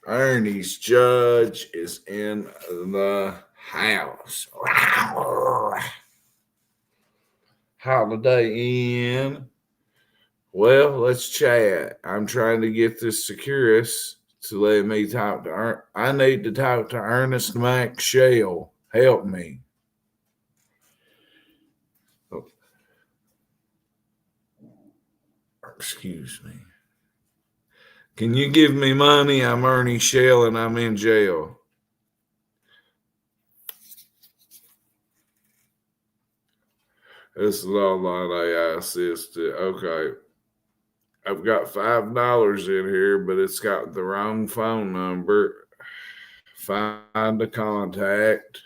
Ernie's Judge is in the house. Holiday Inn. Well, let's chat. I'm trying to get this Securus to let me talk to I need to talk to Ernest Mac Shell. Help me. Oh, excuse me. Can you give me money? I'm Ernie Shell and I'm in jail. This is all I assisted. Okay. I've got $5 in here, but it's got the wrong phone number. Find a contact.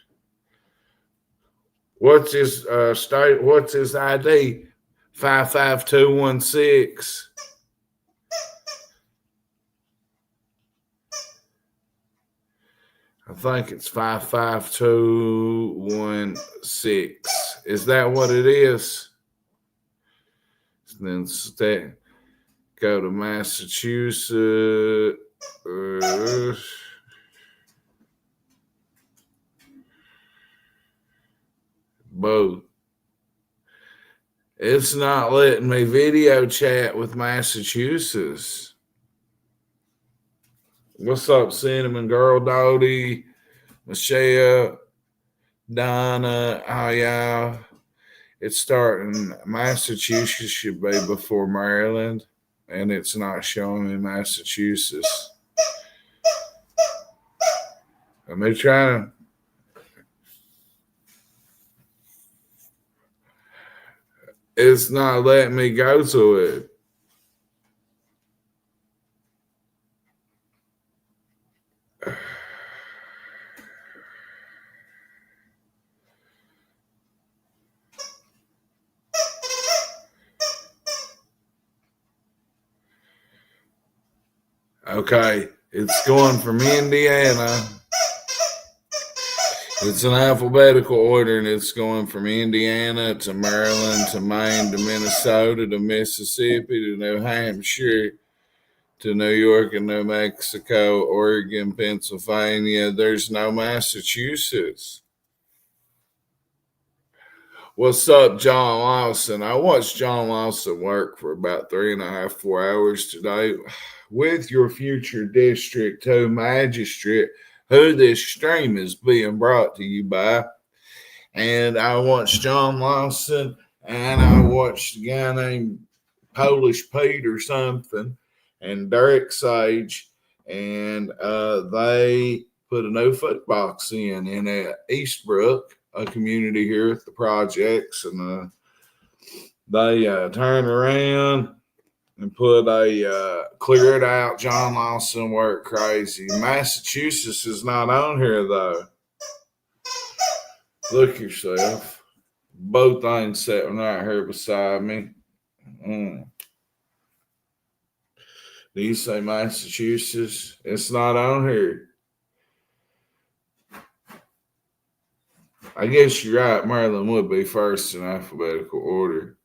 What's his state? What's his ID? 55216. I think it's 55216. Is that what it is? Then go to Massachusetts. Both. It's not letting me video chat with Massachusetts. What's up, Cinnamon Girl, Dodie, Michelle, Donna? Oh, yeah. It's starting. Massachusetts should be before Maryland, and it's not showing me Massachusetts. Let me try to. It's not letting me go to it. Okay, it's going from Indiana. It's an alphabetical order, and it's going from Indiana to Maryland to Maine to Minnesota to Mississippi to New Hampshire to New York and New Mexico, Oregon, Pennsylvania. There's no Massachusetts. What's up, John Lawson? I watched John Lawson work for about 3.5, 4 hours today with your future District 2 magistrate, who this stream is being brought to you by. And I watched John Lawson, and I watched a guy named Polish Pete or something, and Derek Sage, and they put a no foot box in Eastbrook, a community here at the projects, and they turned around and put a clear it out. John Lawson worked crazy. Massachusetts is not on here though. Look yourself. Both things sitting right here beside me. Do you say Massachusetts? It's not on here. I guess you're right. Maryland would be first in alphabetical order.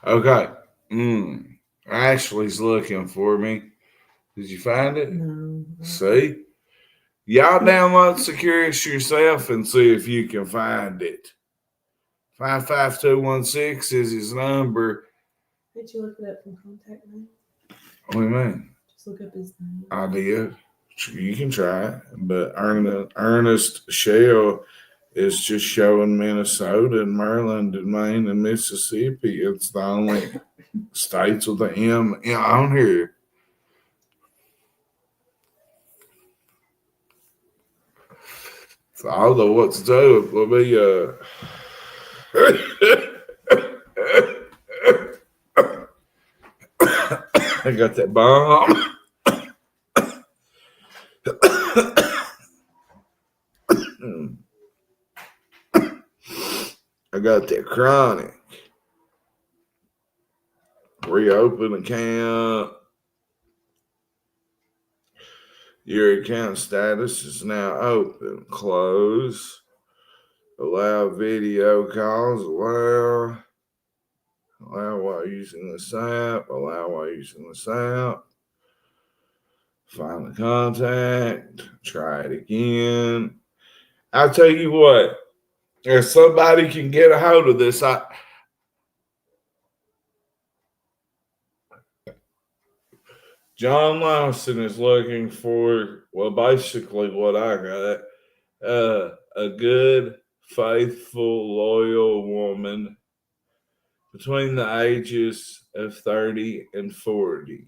Okay. Ashley's looking for me. Did you find it? No. See? Y'all download Securus yourself and see if you can find it. 55216 is his number. Did you look it up from contact name? What do you mean? Just look up his name. I did. You can try it. But Ernest Shell is just showing Minnesota and Maryland and Maine and Mississippi. It's the only states with the M on here. I don't know what to do. Let me I got that bomb. I got that chronic. Reopen account. Your account status is now open. Close. Allow video calls. Allow. Allow while using this app. Allow while using this app. Find the contact. Try it again. I'll tell you what. If somebody can get a hold of this, John Lawson is looking for, well, basically what I got, a good, faithful, loyal woman between the ages of 30 and 40.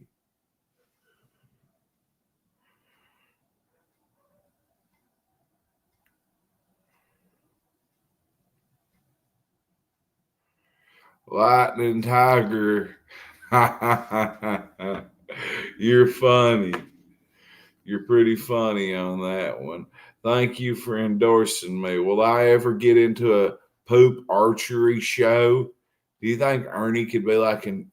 Lightning Tiger. You're funny. You're pretty funny on that one. Thank you for endorsing me. Will I ever get into a poop archery show? Do you think Ernie could be like in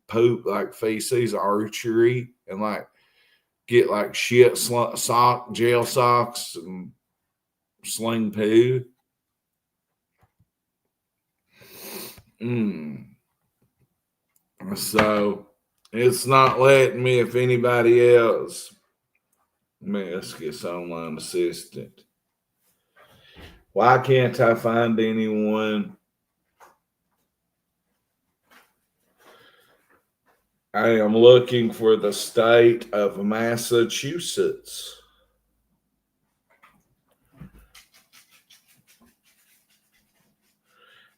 poop, like feces archery, and like get like shit jail socks and sling poo? So it's not letting me if anybody else. Let's get online assistant. Why can't I find anyone? I am looking for the state of Massachusetts.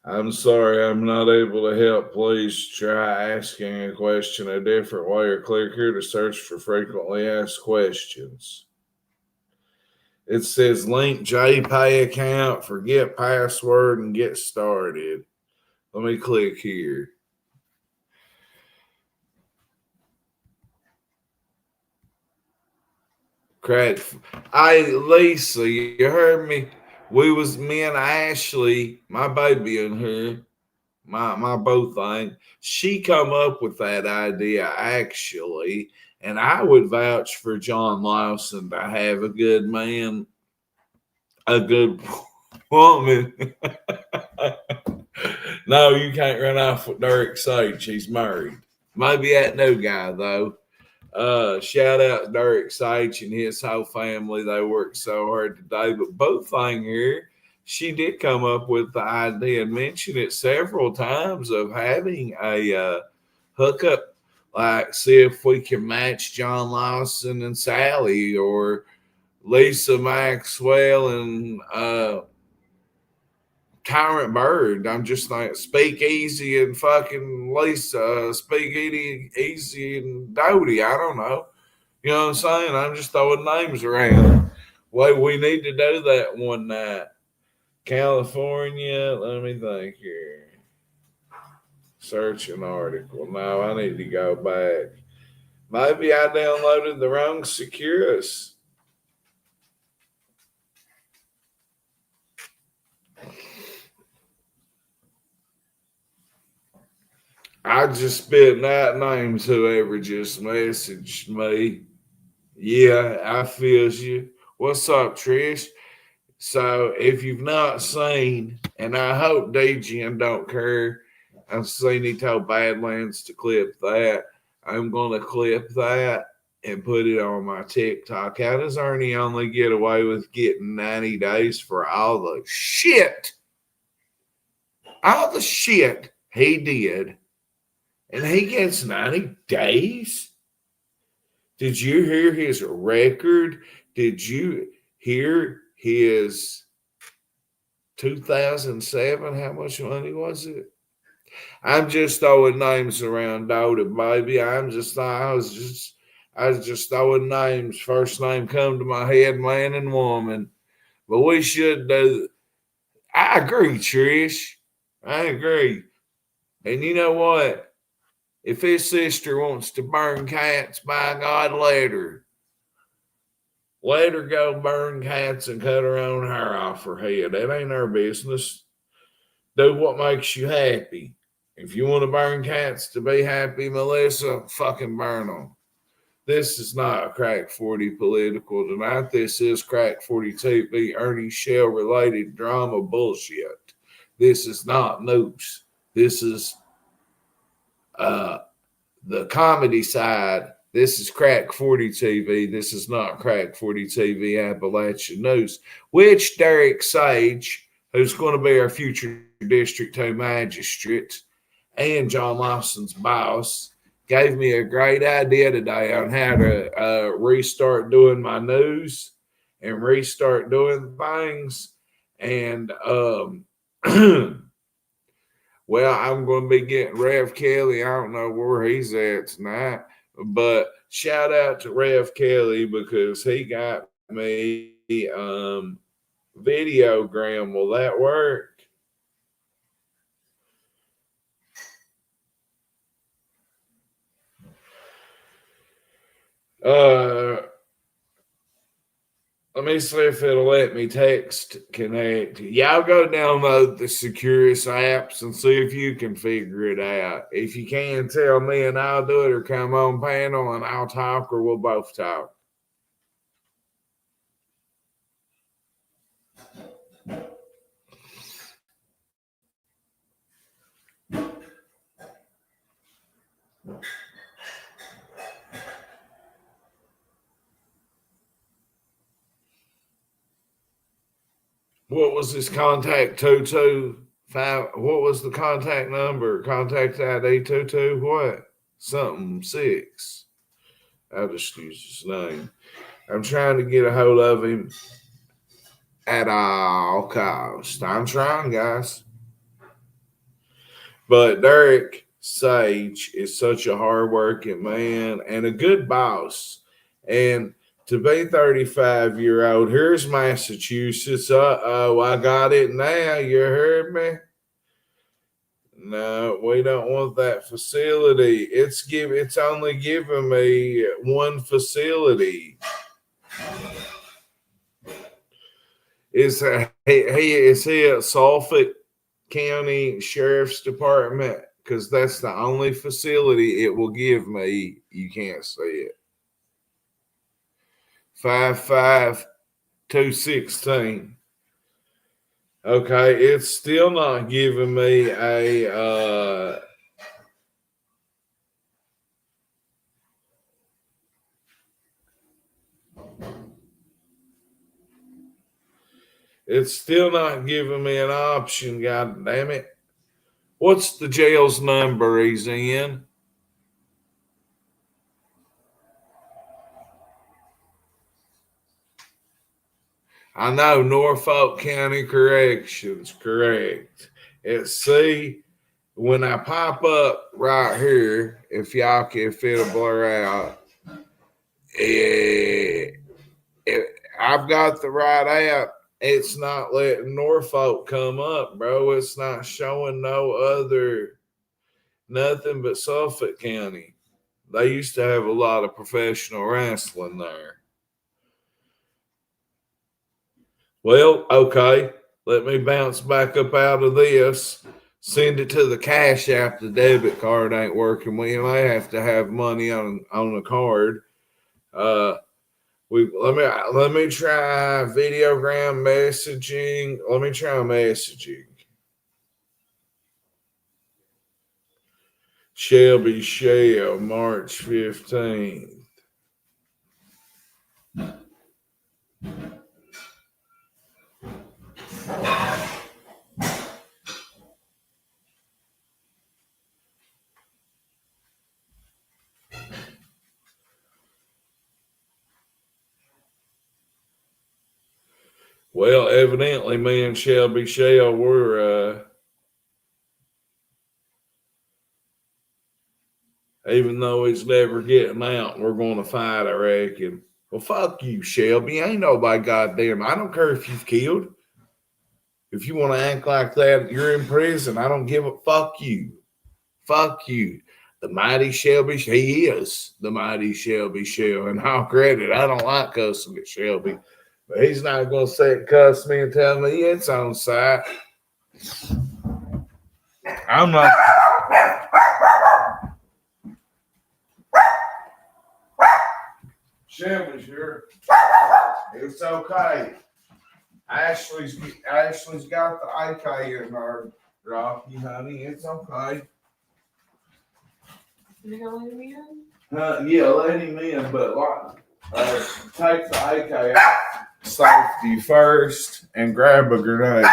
I'm sorry, I'm not able to help. Please try asking a question a different way or click here to search for frequently asked questions. It says link JPay account, forget password, and get started. Let me click here. Crack. Hey, Lisa, you heard me? Me and Ashley, my baby in here, my both thing. She come up with that idea actually, and I would vouch for John Lawson to have a good man, a good woman. No, you can't run off with Derek Sage. He's married. Maybe that new guy though. Shout out to Derek Sage and his whole family. They worked so hard today. But both thing here, she did come up with the idea and mention it several times of having a hookup, like see if we can match John Lawson and Sally or Lisa Maxwell and Tyrant Bird. I'm just like Speak Easy and fucking Lisa, Speak Easy and Dodie. I don't know. You know what I'm saying? I'm just throwing names around. Well, we need to do that one night. California, let me think here. Search an article. No, I need to go back. Maybe I downloaded the wrong Securus. I just spit out names whoever just messaged me. Yeah, I feels you. What's up, Trish? So if you've not seen, and I hope DGN don't care, I've seen he told Badlands to clip that. I'm going to clip that and put it on my TikTok. How does Ernie only get away with getting 90 days for all the shit? All the shit he did. And he gets 90 days? Did you hear his record? Did you hear his 2007? How much money was it? I'm just throwing names around, Dota, baby. I was just throwing names. First name come to my head, man and woman. But we should do. I agree, Trish. I agree. And you know what? If his sister wants to burn cats, by God, let her. Let her go burn cats and cut her own hair off her head. That ain't our business. Do what makes you happy. If you want to burn cats to be happy, Melissa, fucking burn them. This is not a Crack 40 political tonight. This is Crack 40 TV Ernie Shell related drama bullshit. This is not news. This is uh, the comedy side. This is Crack 40 TV. This is not Crack 40 TV Appalachian News, which Derek Sage, who's going to be our future District 2 magistrate, and John Lawson's boss, gave me a great idea today on how to restart doing my news and restart doing things. And well, I'm going to be getting Rev Kelly. I don't know where he's at tonight, but shout out to Rev Kelly because he got me Videogram. Will that work? Let me see if it'll let me text connect. Y'all go download the Securus apps and see if you can figure it out. If you can, tell me and I'll do it, or come on panel and I'll talk, or we'll both talk. What was this contact 225? What was the contact number? Contact ID 22 what? Something 6. I'll just use his name. I'm trying to get a hold of him at all costs. I'm trying, guys. But Derek Sage is such a hardworking man and a good boss. And to be 35-year-old, here's Massachusetts. I got it now. You heard me? No, we don't want that facility. It's only giving me one facility. Is he at Suffolk County Sheriff's Department? Because that's the only facility it will give me. You can't see it. 55216. Okay, it's still not giving me a it's still not giving me an option, god damn it. What's the jail's number he's in? I know Norfolk County Corrections, correct. It's C. When I pop up right here, if it'll blur out, I've got the right app. It's not letting Norfolk come up, bro. It's not showing nothing but Suffolk County. They used to have a lot of professional wrestling there. Well, okay. Let me bounce back up out of this. Send it to the Cash App. The debit card ain't working. We may have to have money on a card. Let me try Videogram messaging. Let me try messaging. Shelby Shell, March 15th. Well, evidently, me and Shelby Shell were, even though it's never getting out, we're going to fight, I reckon. Well, fuck you, Shelby. Ain't nobody goddamn. I don't care if you've killed. If you want to act like that, you're in prison. I don't give a fuck you. Fuck you. The mighty Shelby, he is the mighty Shelby Shell. And I'll credit, I don't like cussing at Shelby. But he's not going to sit and cuss me and tell me it's on site. I'm not. Shelby's here. It's okay. Ashley's got the AK in her, Rocky, honey. It's okay. You gonna let me in? Yeah, let him in, but take the AK out safety first and grab a grenade.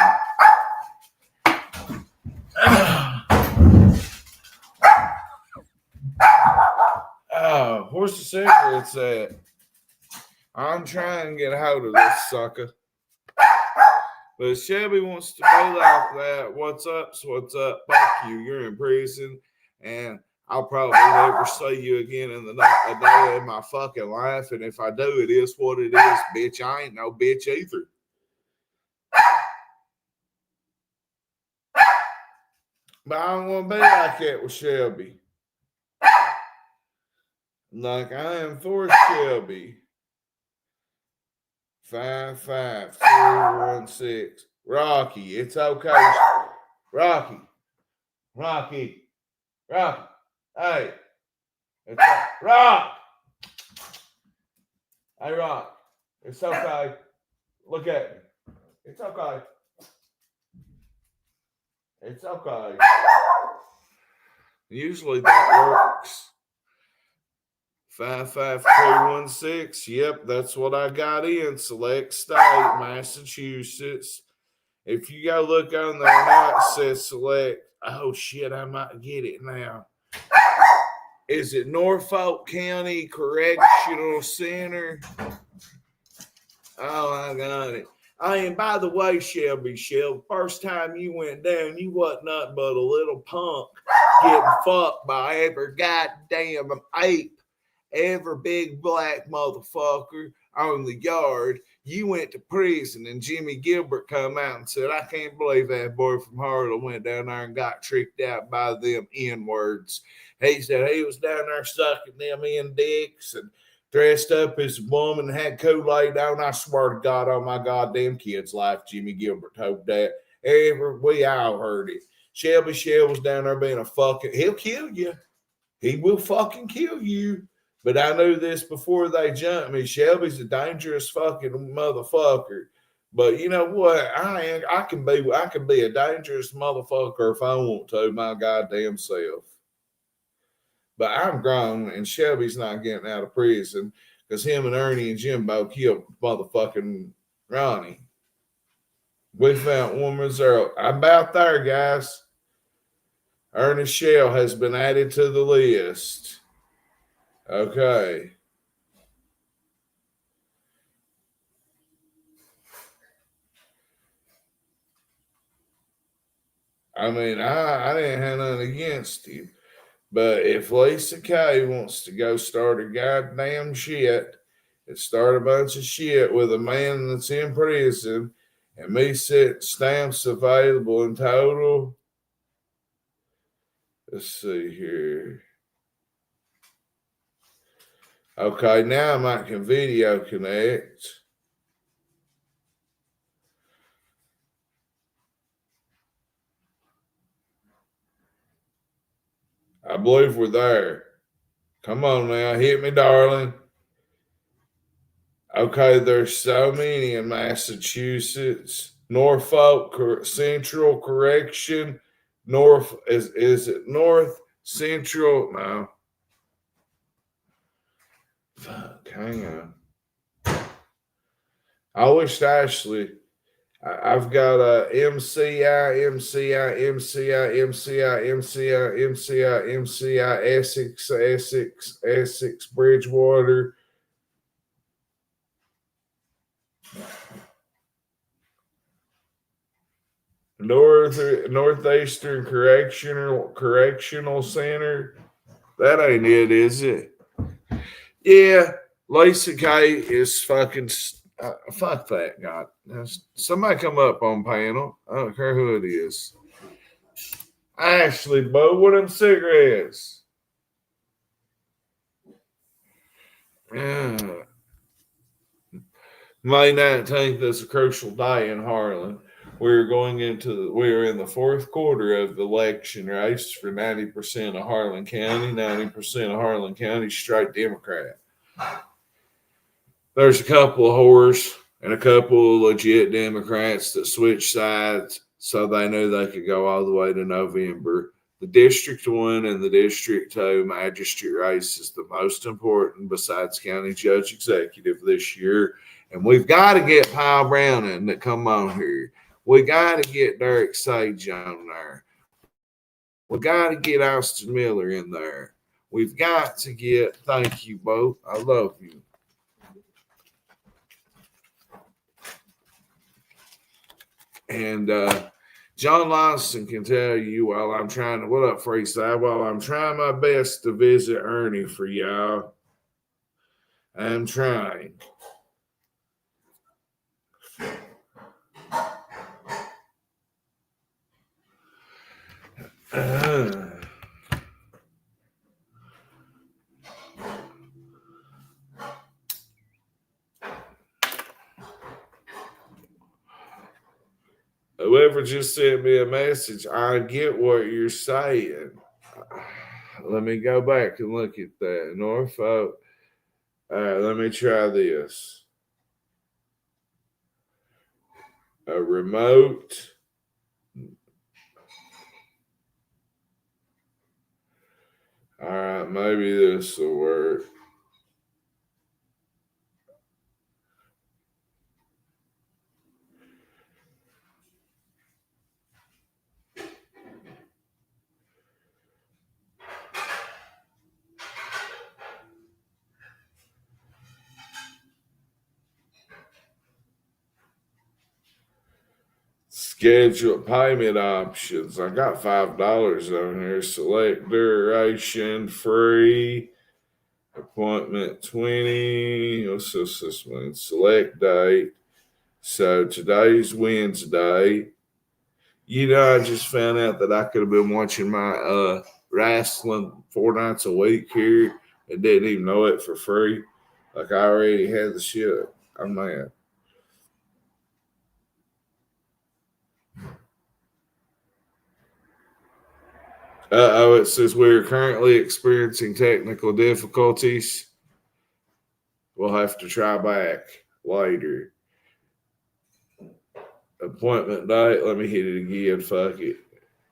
Where's the cigarettes at? I'm trying to get a hold of this sucker. But if Shelby wants to be like that, what's up? What's up? Fuck you. You're in prison, and I'll probably never see you again in a day of my fucking life. And if I do, it is what it is, bitch. I ain't no bitch either. But I don't want to be like that with Shelby. Like I am for Shelby. 55316. Rocky, it's okay. Rocky. Hey. It's Rock. Hey, Rock. It's okay. Look at me. It's okay. It's okay. Usually that works. 55316. Yep, that's what I got in. Select state, Massachusetts. If you go look on there now, it says select. Oh shit, I might get it now. Is it Norfolk County Correctional Center? Oh, I got it. And by the way, Shelby, first time you went down, you wasn't nothing but a little punk getting fucked by every goddamn ape. Every big black motherfucker on the yard. You went to prison, and Jimmy Gilbert come out and said, I can't believe that boy from Harlem went down there and got tricked out by them N-words. He said he was down there sucking them in dicks and dressed up as a woman and had Kool-Aid on. I swear to God on my goddamn kid's life, Jimmy Gilbert told that. We all heard it. Shelby Shell was down there being a fucking, he'll kill you. He will fucking kill you. But I knew this before they jumped me. Shelby's a dangerous fucking motherfucker. But you know what? I can be a dangerous motherfucker if I want to, my goddamn self. But I'm grown, and Shelby's not getting out of prison because him and Ernie and Jimbo killed motherfucking Ronnie. We found one result. I'm about there, guys. Ernest Shell has been added to the list. Okay. I mean, I didn't have nothing against him. But if Lisa Kay wants to go start a goddamn shit and start a bunch of shit with a man that's in prison and me set stamps available in total, let's see here. Okay, now I might can video connect. I believe we're there. Come on now, hit me, darling. Okay, there's so many in Massachusetts. Norfolk Central Correction. Is it North Central? No. Fuck, hang on. I wish Ashley. I've got a MCI, Essex, Bridgewater. Northeastern Correctional Center. That ain't it, is it? Yeah, Lisa K is fucking. Fuck that guy. Somebody come up on panel. I don't care who it is. Ashley, Bo, what them cigarettes? Yeah. May 19th is a crucial day in Harlan. We're in the fourth quarter of the election race for 90% of Harlan County. 90% of Harlan County straight Democrat. There's a couple of whores and a couple of legit Democrats that switched sides so they knew they could go all the way to November. The District 1 and the District 2 magistrate race is the most important besides county judge executive this year. And we've got to get Powell Browning to come on here. We got to get Derek Sage on there. We got to get Austin Miller in there. We've got to get, thank you both. I love you. And John Lawson can tell you while I'm trying to, what up, Freestyle? While I'm trying my best to visit Ernie for y'all, I'm trying. Whoever just sent me a message, I get what you're saying. Let me go back and look at that. Norfolk. All right, let me try this. A remote. All right, maybe this will work. Schedule payment options. I got $5 on here. Select duration, free, appointment 20. What's this one? Select date. So today's Wednesday. You know, I just found out that I could have been watching my wrestling 4 nights a week here and didn't even know it for free. Like I already had the shit. I'm mad. It says we're currently experiencing technical difficulties. We'll have to try back later. Appointment date. Let me hit it again. Fuck it.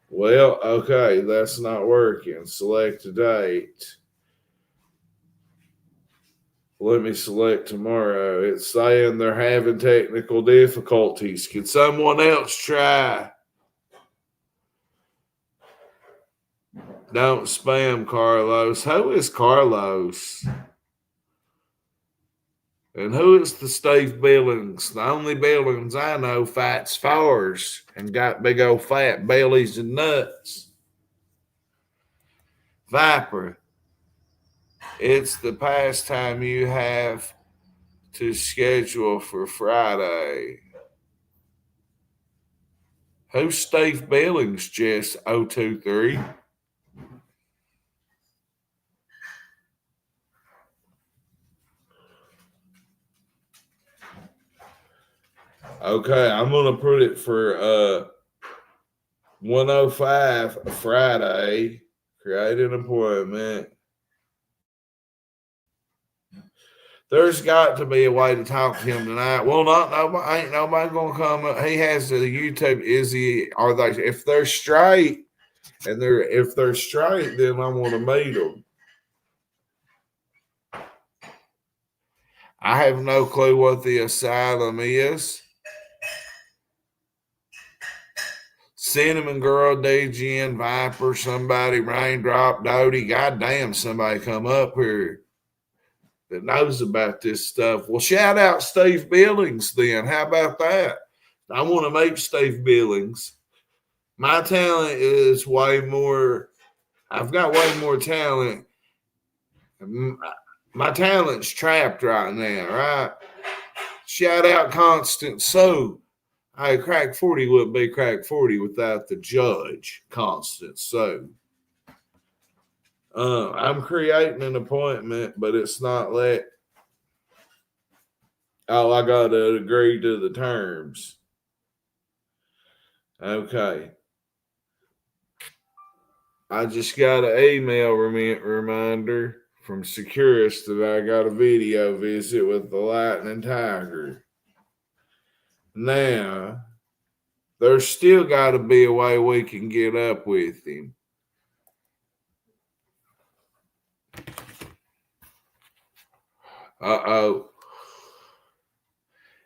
Well, okay, that's not working. Select a date. Let me select tomorrow. It's saying they're having technical difficulties. Can someone else try? Don't spam Carlos. Who is Carlos? And who is the Steve Billings? The only Billings I know fights fires and got big old fat bellies and nuts. Viper. It's the pastime you have to schedule for Friday. Who's Steve Billings, Jess 023? Okay, I'm gonna put it for 105 Friday. Create an appointment. There's got to be a way to talk to him tonight. Well, ain't nobody gonna come. He has the YouTube. Is he? Are they? If they're straight, if they're straight, then I want to meet them. I have no clue what the asylum is. Cinnamon Girl, DGN, Viper, somebody, Raindrop, Doty. Goddamn, somebody come up here that knows about this stuff. Well, shout out Steve Billings then. How about that? I want to meet Steve Billings. My talent is way more. I've got way more talent. my talent's trapped right now, right? Shout out Constant Sue. Hey, Crack 40 wouldn't be Crack 40 without the judge, Constant Sue. I'm creating an appointment, but it's not let. Oh, I got to agree to the terms. Okay. I just got an email reminder from Securus that I got a video visit with the Lightning Tiger. Now, there's still got to be a way we can get up with him. Uh-oh.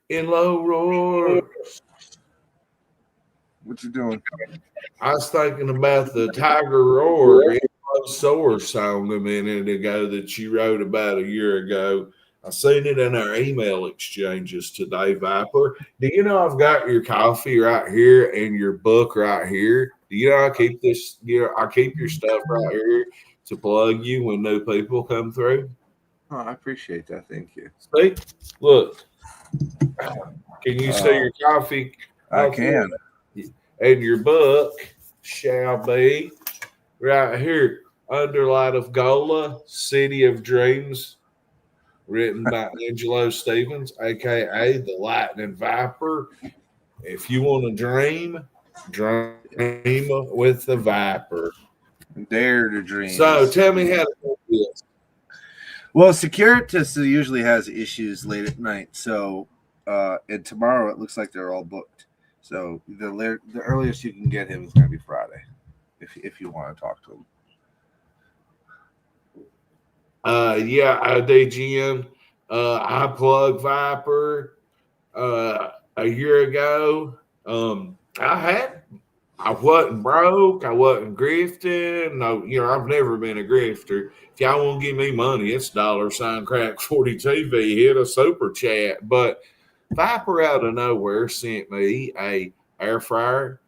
In low roar. What you doing? I was thinking about the Tiger Roar Soar song a minute ago that you wrote about a year ago. I seen it in our email exchanges today, Viper. Do you know I've got your coffee right here and your book right here? Do you know I keep this? I keep your stuff right here to plug you when new people come through. Oh, I appreciate that. Thank you. See, look. Can you see your coffee? I can. And your book shall be right here. Underlight of Gola, City of Dreams, written by Angelo Stevens, aka the Lightning Viper. If you want to dream with the Viper. Dare to dream. So tell me how to do this. Well, Securus usually has issues late at night, so and tomorrow it looks like they're all booked. So the earliest you can get him is going to be Friday, if you want to talk to him. DGN. I plug Viper a year ago. I wasn't broke. I wasn't grifting. No, I've never been a grifter. If y'all want to give me money, it's $ Crack 40 TV. Hit a super chat. But Viper out of nowhere sent me a air fryer,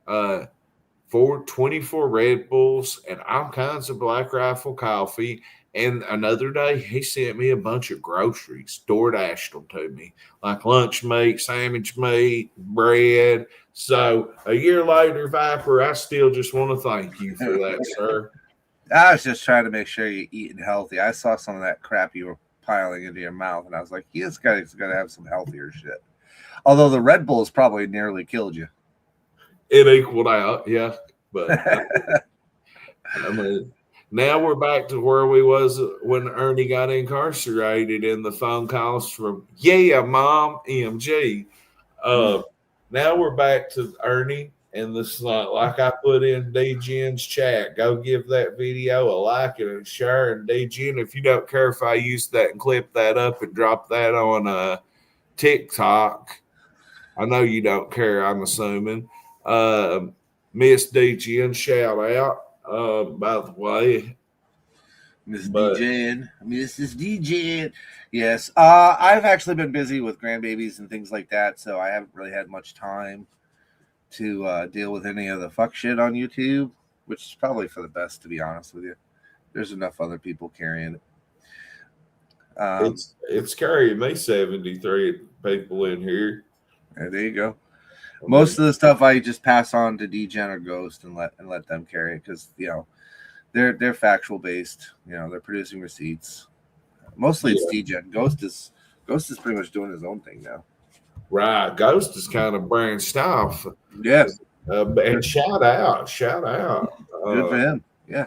24 Red Bulls, and all kinds of Black Rifle coffee. And another day, he sent me a bunch of groceries, DoorDashed them to me, like lunch meat, sandwich meat, bread. So a year later, Viper, I still just want to thank you for that, sir. I was just trying to make sure you're eating healthy. I saw some of that crap you were piling into your mouth, and I was like, this guy's got to have some healthier shit. Although the Red Bulls probably nearly killed you. It equaled out, yeah. But I mean, now we're back to where we was when Ernie got incarcerated and the phone calls from, Mom, MG. Now we're back to Ernie, and this like I put in DGN's chat. Go give that video a like and a share. And DGN, if you don't care if I use that and clip that up and drop that on TikTok, I know you don't care, I'm assuming. Miss DGN, shout out, by the way. Mrs. DJing. Yes. I've actually been busy with grandbabies and things like that, so I haven't really had much time to deal with any of the fuck shit on YouTube, which is probably for the best, to be honest with you. There's enough other people carrying it. It's carrying me 73 people in here. There you go. Most of the stuff I just pass on to DGen or Ghost and let them carry it because they're factual based. They're producing receipts. Mostly it's DGen. Ghost is pretty much doing his own thing now. Right, Ghost is kind of branched off. Yes, and shout out. Good for him. Yeah.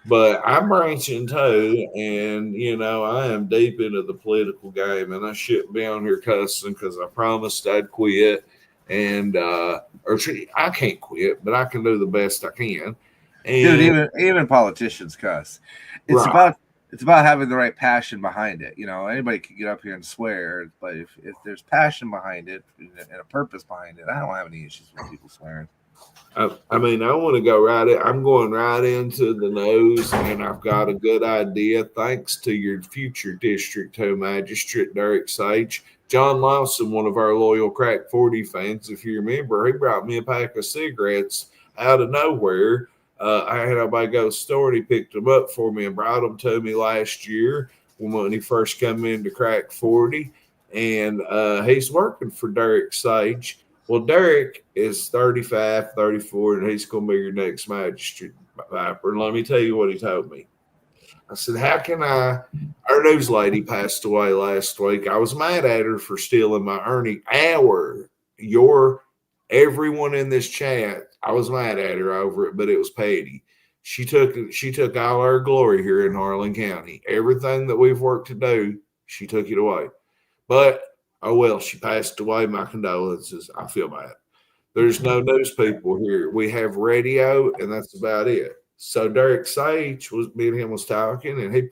But I'm branching too, and I am deep into the political game, and I shouldn't be on here cussing because I promised I'd quit. And I can't quit, but I can do the best I can. And, dude, even politicians cuss. It's about having the right passion behind it. Anybody can get up here and swear, but if there's passion behind it and a purpose behind it, I don't have any issues with people swearing. I want to go right in. I'm going right into the nose, and I've got a good idea. Thanks to your future District 2 Magistrate, Derek Sage. John Lawson, one of our loyal Crack 40 fans, if you remember, he brought me a pack of cigarettes out of nowhere. I had nobody go to the store, and he picked them up for me and brought them to me last year. when he first came into Crack 40, and he's working for Derek Sage. Well, Derek is 35, 34, and he's going to be your next magistrate, Viper. And let me tell you what he told me. I said, how can I? Our news lady passed away last week. I was mad at her for stealing my Ernie hour. Everyone in this chat, I was mad at her over it, but it was petty. She took all our glory here in Harlan County. Everything that we've worked to do, she took it away. But oh well, she passed away. My condolences. I feel bad. There's no news people here. We have radio, and that's about it. So Derek Sage was me and him was talking, and he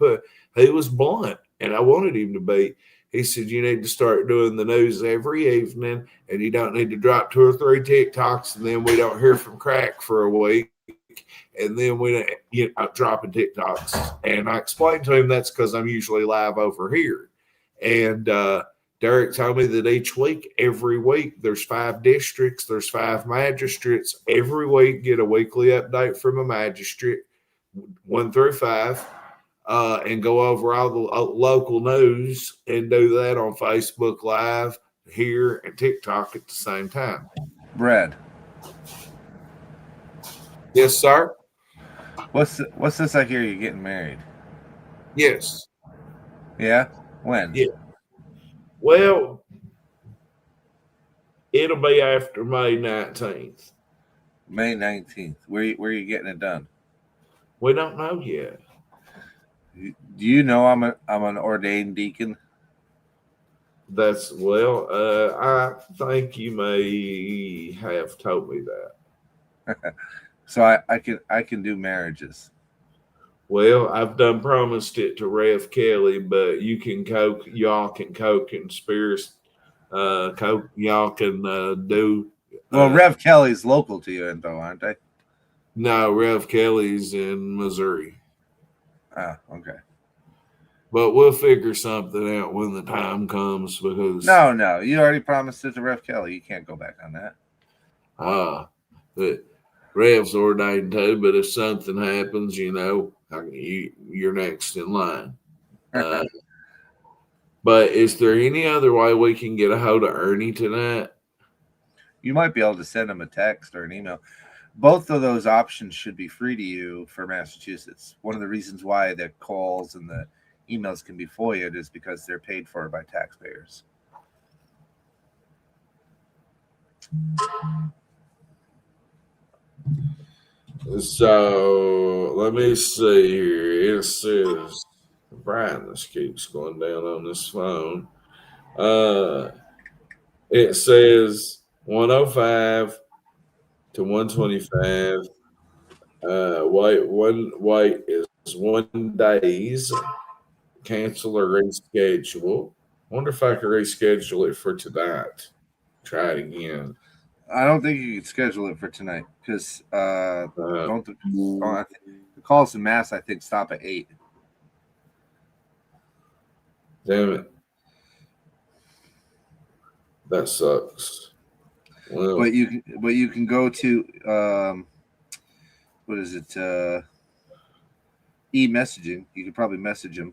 was blunt, and I wanted him to be. He said you need to start doing the news every evening, and you don't need to drop 2 or 3 TikToks, and then we don't hear from Crack for a week, and then dropping TikToks. And I explained to him that's because I'm usually live over here, and Derek told me that each week, every week, there's 5 districts, there's 5 magistrates. Every week, get a weekly update from a magistrate, 1 through 5, and go over all the local news and do that on Facebook Live, here, and TikTok at the same time. Brad. Yes, sir. What's this? I hear you getting married. Yes. Yeah. When? Yeah. Well, it'll be after May 19th. May 19th. Where are you getting it done? We don't know yet. Do you know I'm an ordained deacon? I think you may have told me that. So I can do marriages. Well, I've done promised it to Rev Kelly, but y'all can co-conspiracy, y'all can do. Well, Rev Kelly's local to you, though, aren't they? No, Rev Kelly's in Missouri. Ah, okay. But we'll figure something out when the time comes because No, you already promised it to Rev Kelly. You can't go back on that. The Rev's ordained too, but if something happens, you're next in line. But is there any other way we can get a hold of Ernie tonight? You might be able to send him a text or an email. Both of those options should be free to you for Massachusetts. One of the reasons why the calls and the emails can be FOIA'd is because they're paid for by taxpayers. So let me see here. It says the brightness keeps going down on this phone. It says 105 to 125. Wait is 1 days. Cancel or reschedule. Wonder if I could reschedule it for tonight. Try it again. I don't think you can schedule it for tonight because the calls to mass I think stop at 8. Damn it. That sucks. Well, but you can go to what is it? E-messaging. You could probably message him.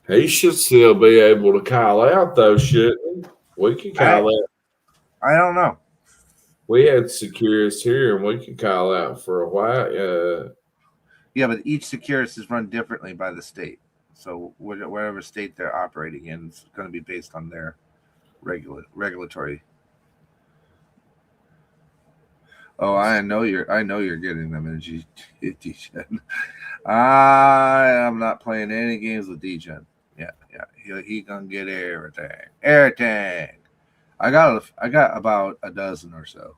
he should still be able to call out though, shouldn't he? We can call out. I don't know. We had Securus here, and we could call out for a while. Yeah, but each Securus is run differently by the state. So whatever state they're operating in, it's going to be based on their regulatory. Oh, I know you're getting them in D-Gen. I am not playing any games with D-Gen. Yeah. He gonna get everything. I got about a dozen or so.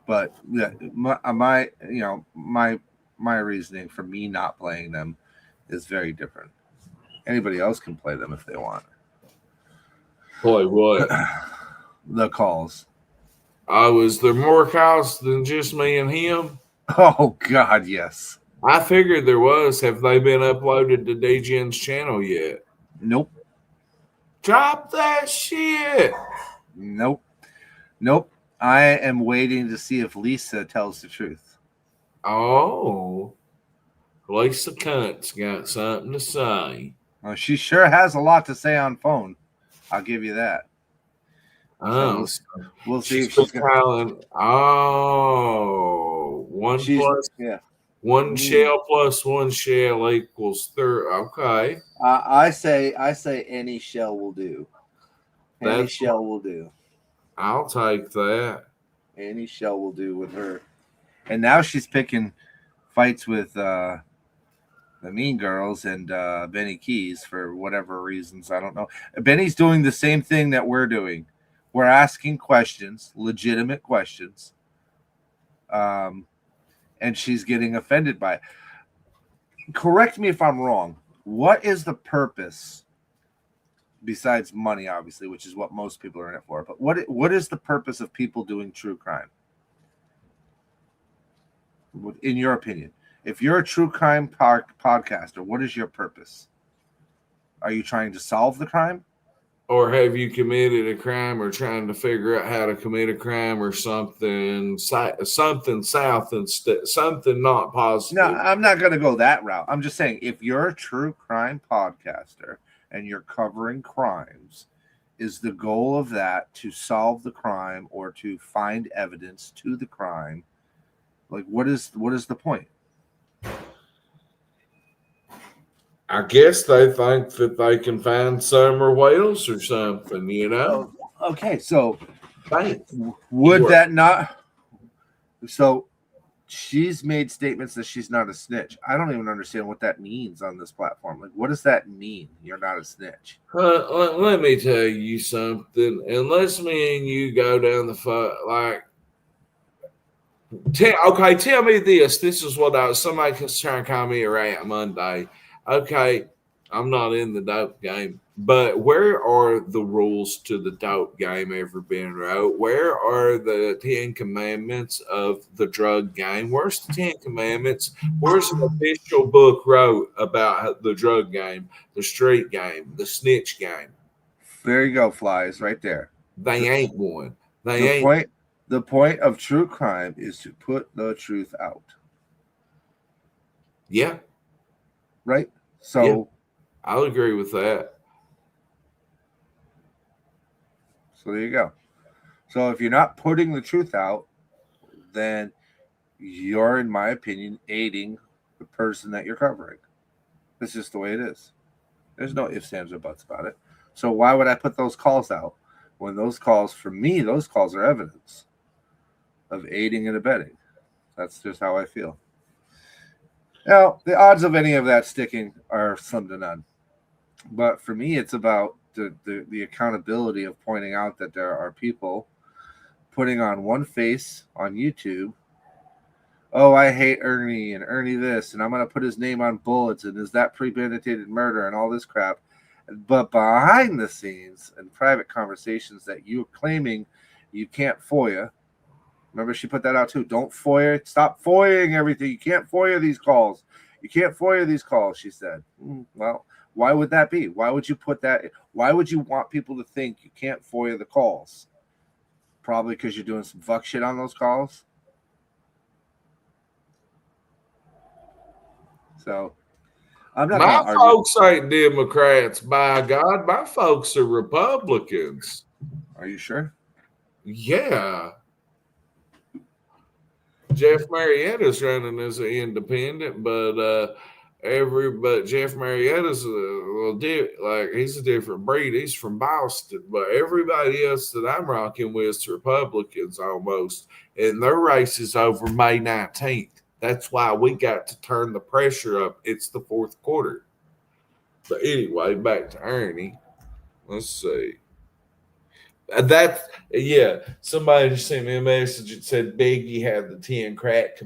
But yeah, my reasoning for me not playing them is very different. Anybody else can play them if they want. Play what? The calls. Was there more calls than just me and him? Oh God, yes. I figured there was. Have they been uploaded to DGN's channel yet? Nope. Drop that shit. Nope. I am waiting to see if Lisa tells the truth. Oh. At least the cunt's got something to say. Well, she sure has a lot to say on phone. I'll give you that. Oh, So we'll see she's if been she's got. calling. Oh, She's yeah. one shell plus one shell equals 3. Okay, I say any shell will do. Any that's. shell will do. I'll take that. Any shell will do with her. And now she's picking fights with the Mean Girls and Benny Keys for whatever reasons. I don't know. Benny's doing the same thing that we're doing. We're asking questions, legitimate questions, and she's getting offended by it. Correct me if I'm wrong. What is the purpose, besides money, obviously, which is what most people are in it for? But what is the purpose of people doing true crime? In your opinion, if you're a true crime podcaster, what is your purpose? Are you trying to solve the crime? Or have you committed a crime or trying to figure out how to commit a crime or something something south and something not No, positive? I'm not going to go that route. I'm just saying, if you're a true crime podcaster and you're covering crimes, is the goal of that to solve the crime or to find evidence to the crime? Like, what is the point? I guess they think that they can find summer whales or something, you know? Okay, so Thanks. would that not? So she's made statements that she's not a snitch. I don't even understand what that means on this platform. Like, what does that mean? You're not a snitch. Let me tell you something. Unless me and you go down tell me this. This is what somebody was trying to call me a rat Monday. Okay, I'm not in the dope game, but where are the rules to the dope game ever been wrote? Where are the 10 commandments of the drug game? Where's the 10 commandments? Where's an official book wrote about the drug game, the street game, the snitch game? There you go, Flies, right there. They ain't one. They ain't. The point of true crime is to put the truth out. Yeah. Right? So yeah, I'll agree with that. So there you go. So if you're not putting the truth out, then you're, in my opinion, aiding the person that you're covering. That's just the way it is. There's no ifs, ands, or buts about it. So why would I put those calls out when those calls, for me, those calls are evidence of aiding and abetting? That's just how I feel. Now, the odds of any of that sticking are slim to none. But for me, it's about the accountability of pointing out that there are people putting on one face on YouTube. Oh, I hate Ernie and Ernie this, and I'm going to put his name on bullets, and is that premeditated murder and all this crap. But behind the scenes and private conversations that you're claiming you can't FOIA. Remember, she put that out too. Don't FOIA. Stop FOIAing everything. You can't FOIA these calls. You can't FOIA these calls, she said. Well, why would that be? Why would you put that? Why would you want people to think you can't FOIA the calls? Probably because you're doing some fuck shit on those calls. So I'm not. My folks ain't Democrats, by God. My folks are Republicans. Are you sure? Yeah. Jeff Marietta's running as an independent, but Jeff Marietta's he's a different breed. He's from Boston, but everybody else that I'm rocking with is Republicans almost, and their race is over May 19th. That's why we got to turn the pressure up. It's the fourth quarter. But anyway, back to Ernie. Let's see. Somebody just sent me a message that said Biggie had the 10 crack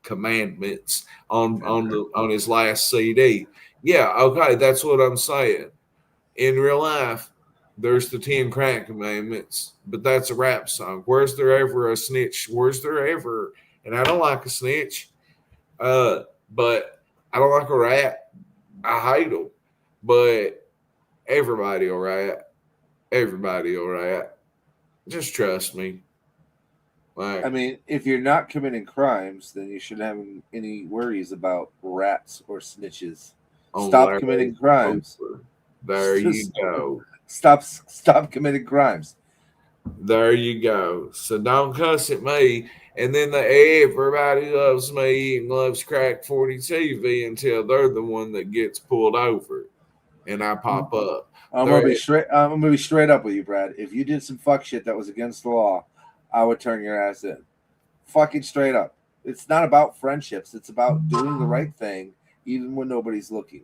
commandments on his last CD. Yeah, okay, that's what I'm saying. In real life, there's the 10 crack commandments, but that's a rap song. Where's there ever a snitch? Where's there ever? And I don't like a snitch, but I don't like a rat. I hate them, but everybody will rat. Everybody all right. Just trust me. Like, I mean, if you're not committing crimes, then you shouldn't have any worries about rats or snitches. on Stop Larry committing crimes. Hoover. There you go. Stop committing crimes. There you go. So don't cuss at me. And then everybody loves me and loves Crack 40 TV until they're the one that gets pulled over. And I pop up. I'm gonna be straight up with you, Brad. If you did some fuck shit that was against the law, I would turn your ass in. Fucking straight up. It's not about friendships. It's about doing the right thing, even when nobody's looking.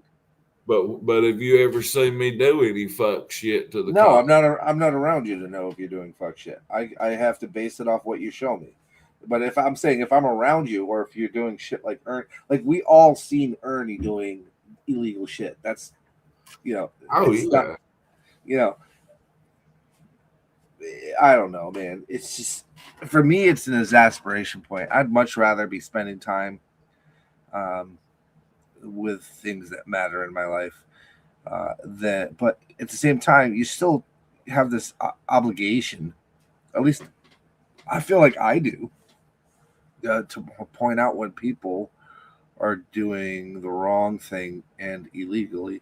But have you ever seen me do any fuck shit to the No, cop? I'm not around you to know if you're doing fuck shit. I have to base it off what you show me. But if I'm around you, or if you're doing shit like like we all seen Ernie doing illegal shit. That's Oh it's yeah. not, you know, I don't know, man. It's just for me, it's an exasperation point. I'd much rather be spending time with things that matter in my life. But at the same time, you still have this obligation. At least I feel like I do to point out when people are doing the wrong thing and illegally.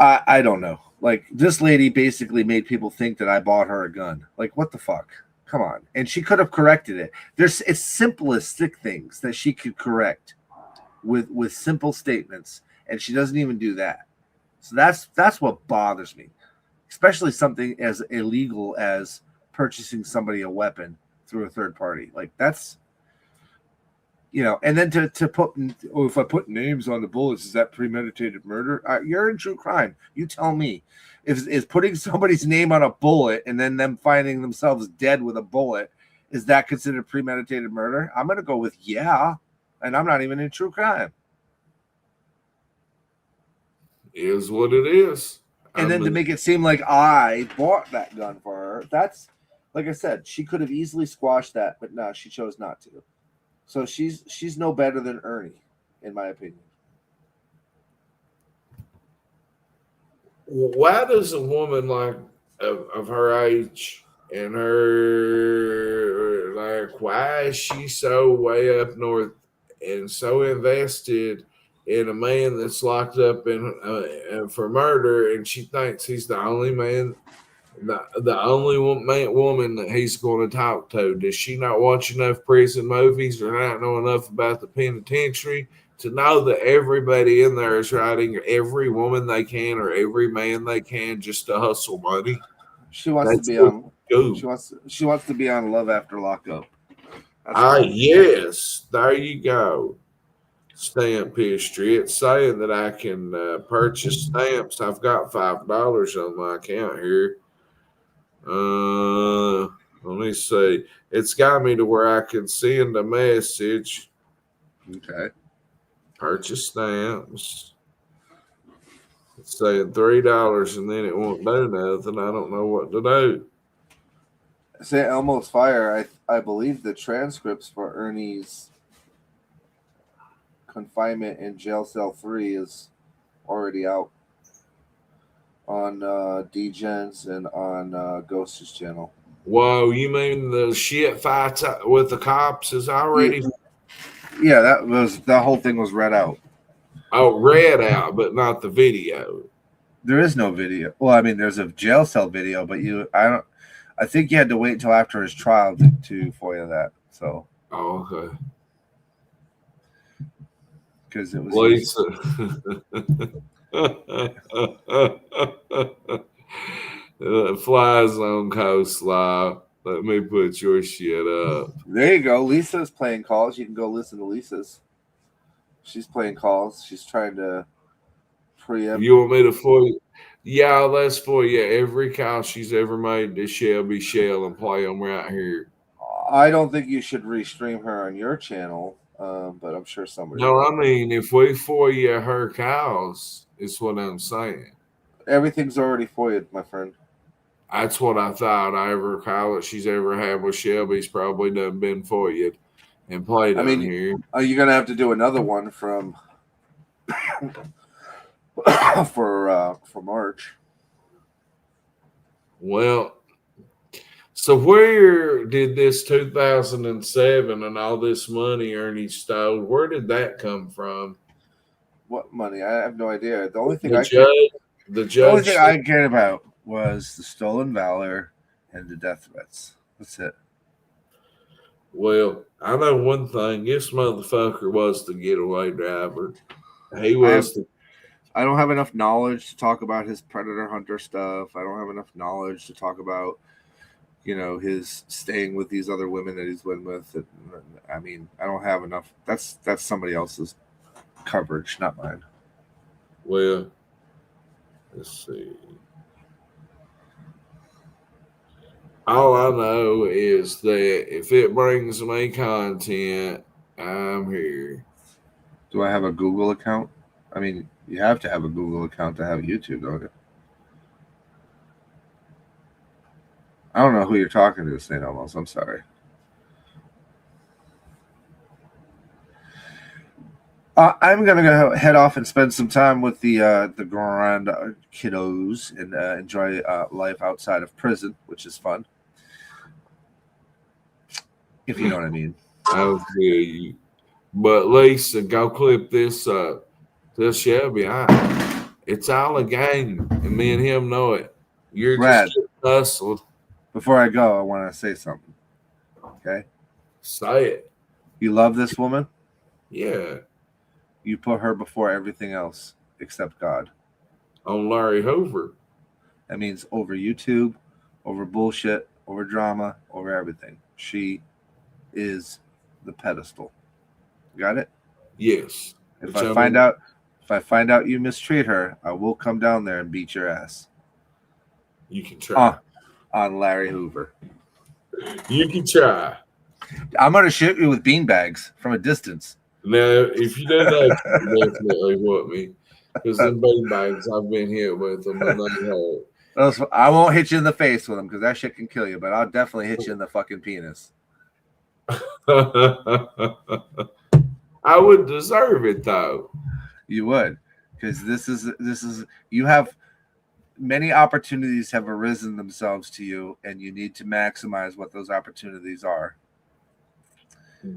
I don't know. Like this lady basically made people think that I bought her a gun. Like what the fuck? Come on. And she could have corrected it. It's simplistic things that she could correct with simple statements, and she doesn't even do that. So that's what bothers me. Especially something as illegal as purchasing somebody a weapon through a third party. Like that's and then to put, oh, if I put names on the bullets, is that premeditated murder? You're in true crime. You tell me. Is putting somebody's name on a bullet and then them finding themselves dead with a bullet, is that considered premeditated murder? I'm going to go with yeah, and I'm not even in true crime. Is what it is. And then to make it seem like I bought that gun for her, that's, like I said, she could have easily squashed that, but no, she chose not to. So she's no better than Ernie, in my opinion. Why does a woman like of her age and her, like, why is she so way up north and so invested in a man that's locked up in for murder, and she thinks he's the only man, the only woman that he's going to talk to? Does she not watch enough prison movies or not know enough about the penitentiary to know that everybody in there is writing every woman they can or every man they can just to hustle money? She wants That's to be what on. you do. She wants to be on Love After Lockup. Yes, there you go. Stamp history. It's saying that I can purchase stamps. I've got $5 on my account here. Let me see. It's got me to where I can send a message. Okay. Purchase stamps. It's saying $3, and then it won't do nothing. I don't know what to do. Say Elmo's Fire. I believe the transcripts for Ernie's confinement in jail cell 3 is already out on DGens and on Ghost's channel. Whoa, you mean the shit fights with the cops is already? Yeah, that whole thing was read out. Oh, read out, but not the video. There is no video. Well, I mean, there's a jail cell video, but I think you had to wait until after his trial to FOIA that. So. Oh, okay. Because it was Lisa. Fly zone coastline. Let me put your shit up. There you go. Lisa's playing calls. You can go listen to Lisa's. She's playing calls. She's trying to preempt. You want me to FOIA? Yeah, let's FOIA every call she's ever made to Shelby Shell and play them right here. I don't think you should restream her on your channel, but I'm sure somebody. No, I mean, if we FOIA her calls, is what I'm saying. Everything's already FOIA'd, my friend. That's what I thought. Every call that she's ever had with Shelby's probably done been FOIA'd and played on here. Are you gonna have to do another one from for March? Well, So where did this 2007 and all this money Ernie stole? Where did that come from? What money? I have no idea. The only thing The I cared, judge, the the only judge. thing I cared about was the stolen valor and the death threats. That's it. Well, I know one thing. This motherfucker was the getaway driver. He I have was the I don't have enough knowledge to talk about his predator hunter stuff. I don't have enough knowledge to talk about, his staying with these other women that he's been with. I mean, I don't have enough. That's somebody else's coverage, not mine. well. Let's see. All I know is that if it brings me content, I'm here. Do I have a Google account? I mean, you have to have a Google account to have YouTube, don't you? I don't know who you're talking to, St. Almost. I'm sorry. I'm gonna go head off and spend some time with the grand kiddos and enjoy life outside of prison, which is fun, if you know what I mean. I feel you. But Lisa, go clip this up. Tell Shelby, it's all a game, and me and him know it. You're Brad, just getting hustled. before I go, I want to say something. Okay, Say it. you love this woman. Yeah. You put her before everything else except God. On Larry Hoover. That means over YouTube, over bullshit, over drama, over everything. She is the pedestal. Got it? Yes. If Which I find out you mistreat her, I will come down there and beat your ass. You can try. On Larry Hoover. You can try. I'm gonna shoot you with beanbags from a distance. Now, if you do that, you definitely want me. Because them beanbags, I've been hit with them and they hurt. I won't hit you in the face with them because that shit can kill you, but I'll definitely hit you in the fucking penis. I would deserve it though. You would, because this is you have many opportunities have arisen themselves to you, and you need to maximize what those opportunities are.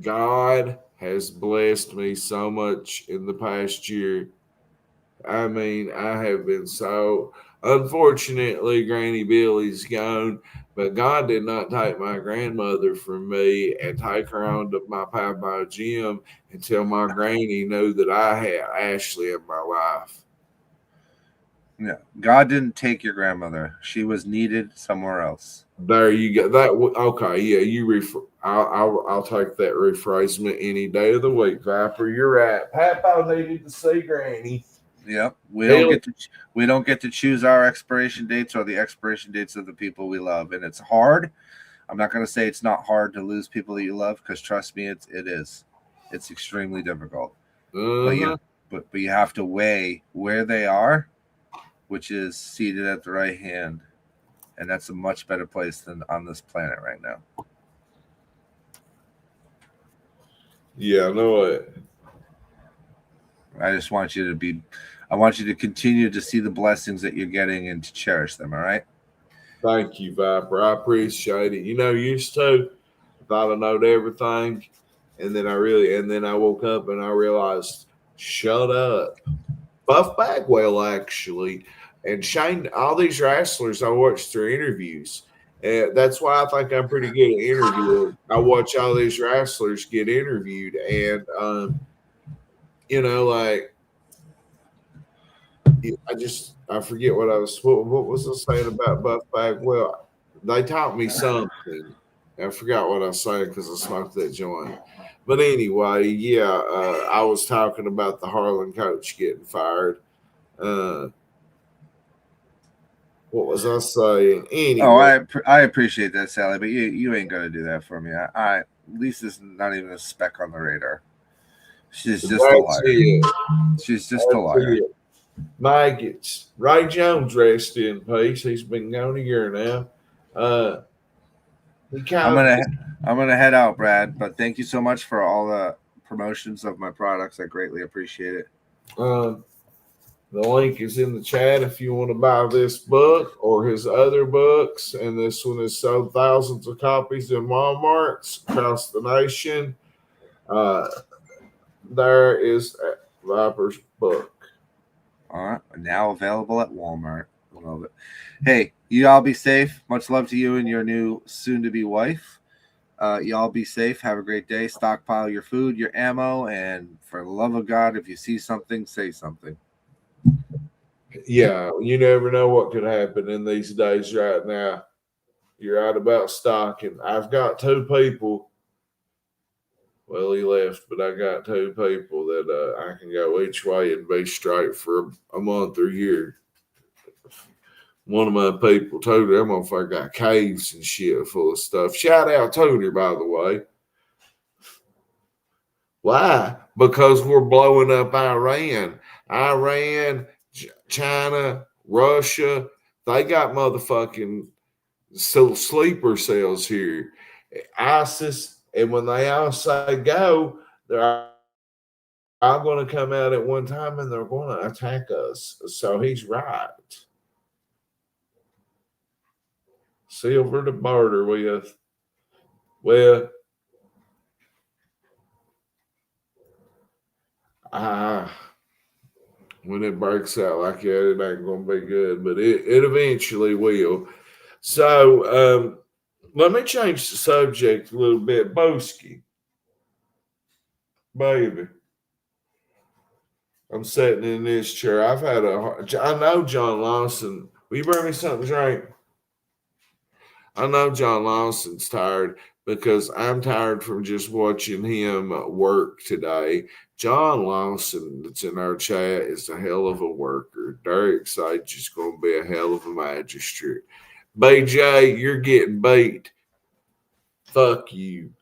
God has blessed me so much in the past year. I mean, I have been so unfortunately Granny Billy's gone, but God did not take my grandmother from me and take her on to my Papa Jim until my granny knew that I had Ashley in my life. Yeah, God didn't take your grandmother; she was needed somewhere else. There you go. That okay? Yeah, I'll take that rephrasement any day of the week, Viper. You're right. Papa needed to see Granny. Yep, we don't get to choose our expiration dates or the expiration dates of the people we love, and it's hard. I'm not going to say it's not hard to lose people that you love, because trust me, it is. It's extremely difficult. Uh-huh. But you have to weigh where they are, which is seated at the right hand, and that's a much better place than on this planet right now. Yeah, I know it. I just want you to continue to see the blessings that you're getting and to cherish them. All right. Thank you, Viper. I appreciate it. Used to I thought I knowed everything, and then I woke up and I realized, shut up. Buff Bagwell actually, and Shane. All these wrestlers I watched their interviews. And that's why I think I'm pretty good at interviewing. I watch all these wrestlers get interviewed, and like I forget what was I saying about Buff Bagwell. They taught me something. I forgot what I was saying because I smoked that joint. But anyway, yeah, I was talking about the Harlan coach getting fired. What was I saying? Anyway, I appreciate that, Sally, but you ain't gonna do that for me. At least it's not even a speck on the radar. She's just a liar. She's just a liar. Maggots. Ray Jones, rest in peace. He's been gone a year now. I'm gonna head out, Brad. But thank you so much for all the promotions of my products. I greatly appreciate it. The link is in the chat if you want to buy this book or his other books. And this one has sold thousands of copies in Walmarts across the nation. There is Viper's book. All right, now available at Walmart. Love it. Hey, you all be safe. Much love to you and your new soon-to-be wife. Y'all be safe. Have a great day. Stockpile your food, your ammo, and for the love of God, if you see something, say something. Yeah, you never know what could happen in these days right now. You're right about stocking. I've got two people. Well, he left, but I got two people that I can go each way and be straight for a month or a year. One of my people told her, that motherfucker got caves and shit full of stuff. Shout out to her, by the way. Why? Because we're blowing up Iran. China, Russia, they got motherfucking sleeper cells here. ISIS, and when they all say go, they're all going to come out at one time and they're going to attack us. So he's right. Silver to barter with. Well, when it breaks out like that, it ain't going to be good, but it eventually will. So let me change the subject a little bit. Boski, baby. I'm sitting in this chair. I know John Lawson. Will you bring me something to drink? I know John Lawson's tired because I'm tired from just watching him work today. John Lawson, that's in our chat, is a hell of a worker. Derek Sage is going to be a hell of a magistrate. BJ, you're getting beat. Fuck you.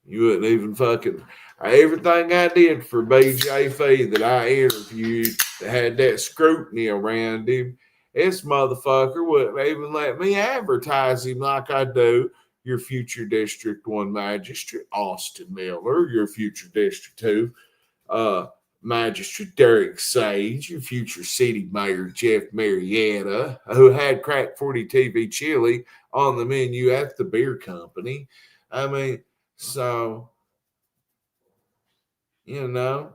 You wouldn't even fucking. Everything I did for BJ Fee that I interviewed that had that scrutiny around him, this motherfucker wouldn't even let me advertise him like I do. Your future District 1 Magistrate, Austin Miller, your future District 2 Magistrate, Derek Sage, your future City Mayor, Jeff Marietta, who had Crack 40 TV chili on the menu at the beer company. I mean, so, my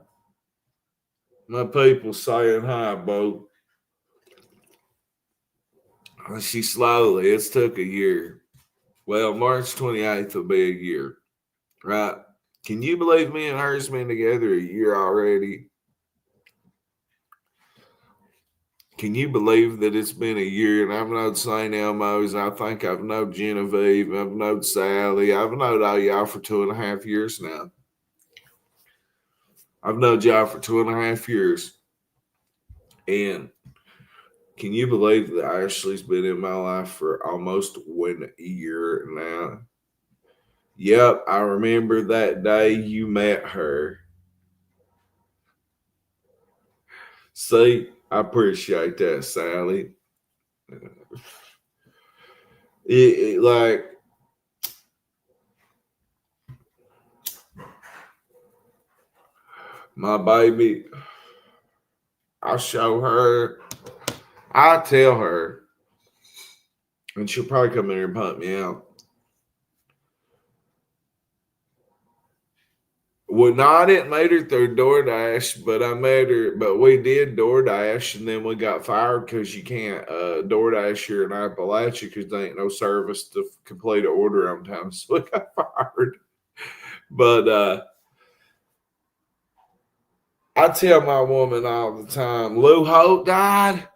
people saying hi, Bo. She slowly, it's took a year. Well, March 28th will be a year, right? Can you believe me and her's been together a year already? Can you believe that it's been a year and I've known St. Elmo's? I think I've known Genevieve, I've known Sally, I've known all y'all for 2.5 years now. I've known y'all for 2.5 years. And can you believe that Ashley's been in my life for almost 1 year now? Yep, I remember that day you met her. See, I appreciate that, Sally. Like, my baby, I'll show her, I'll tell her, and she'll probably come in here and pump me out. Well, no, I didn't meet her through DoorDash, but I met her, but we did DoorDash, and then we got fired because you can't DoorDash here in Appalachia because there ain't no service to complete an order on time. So we got fired. But I tell my woman all the time, Lou Holt died.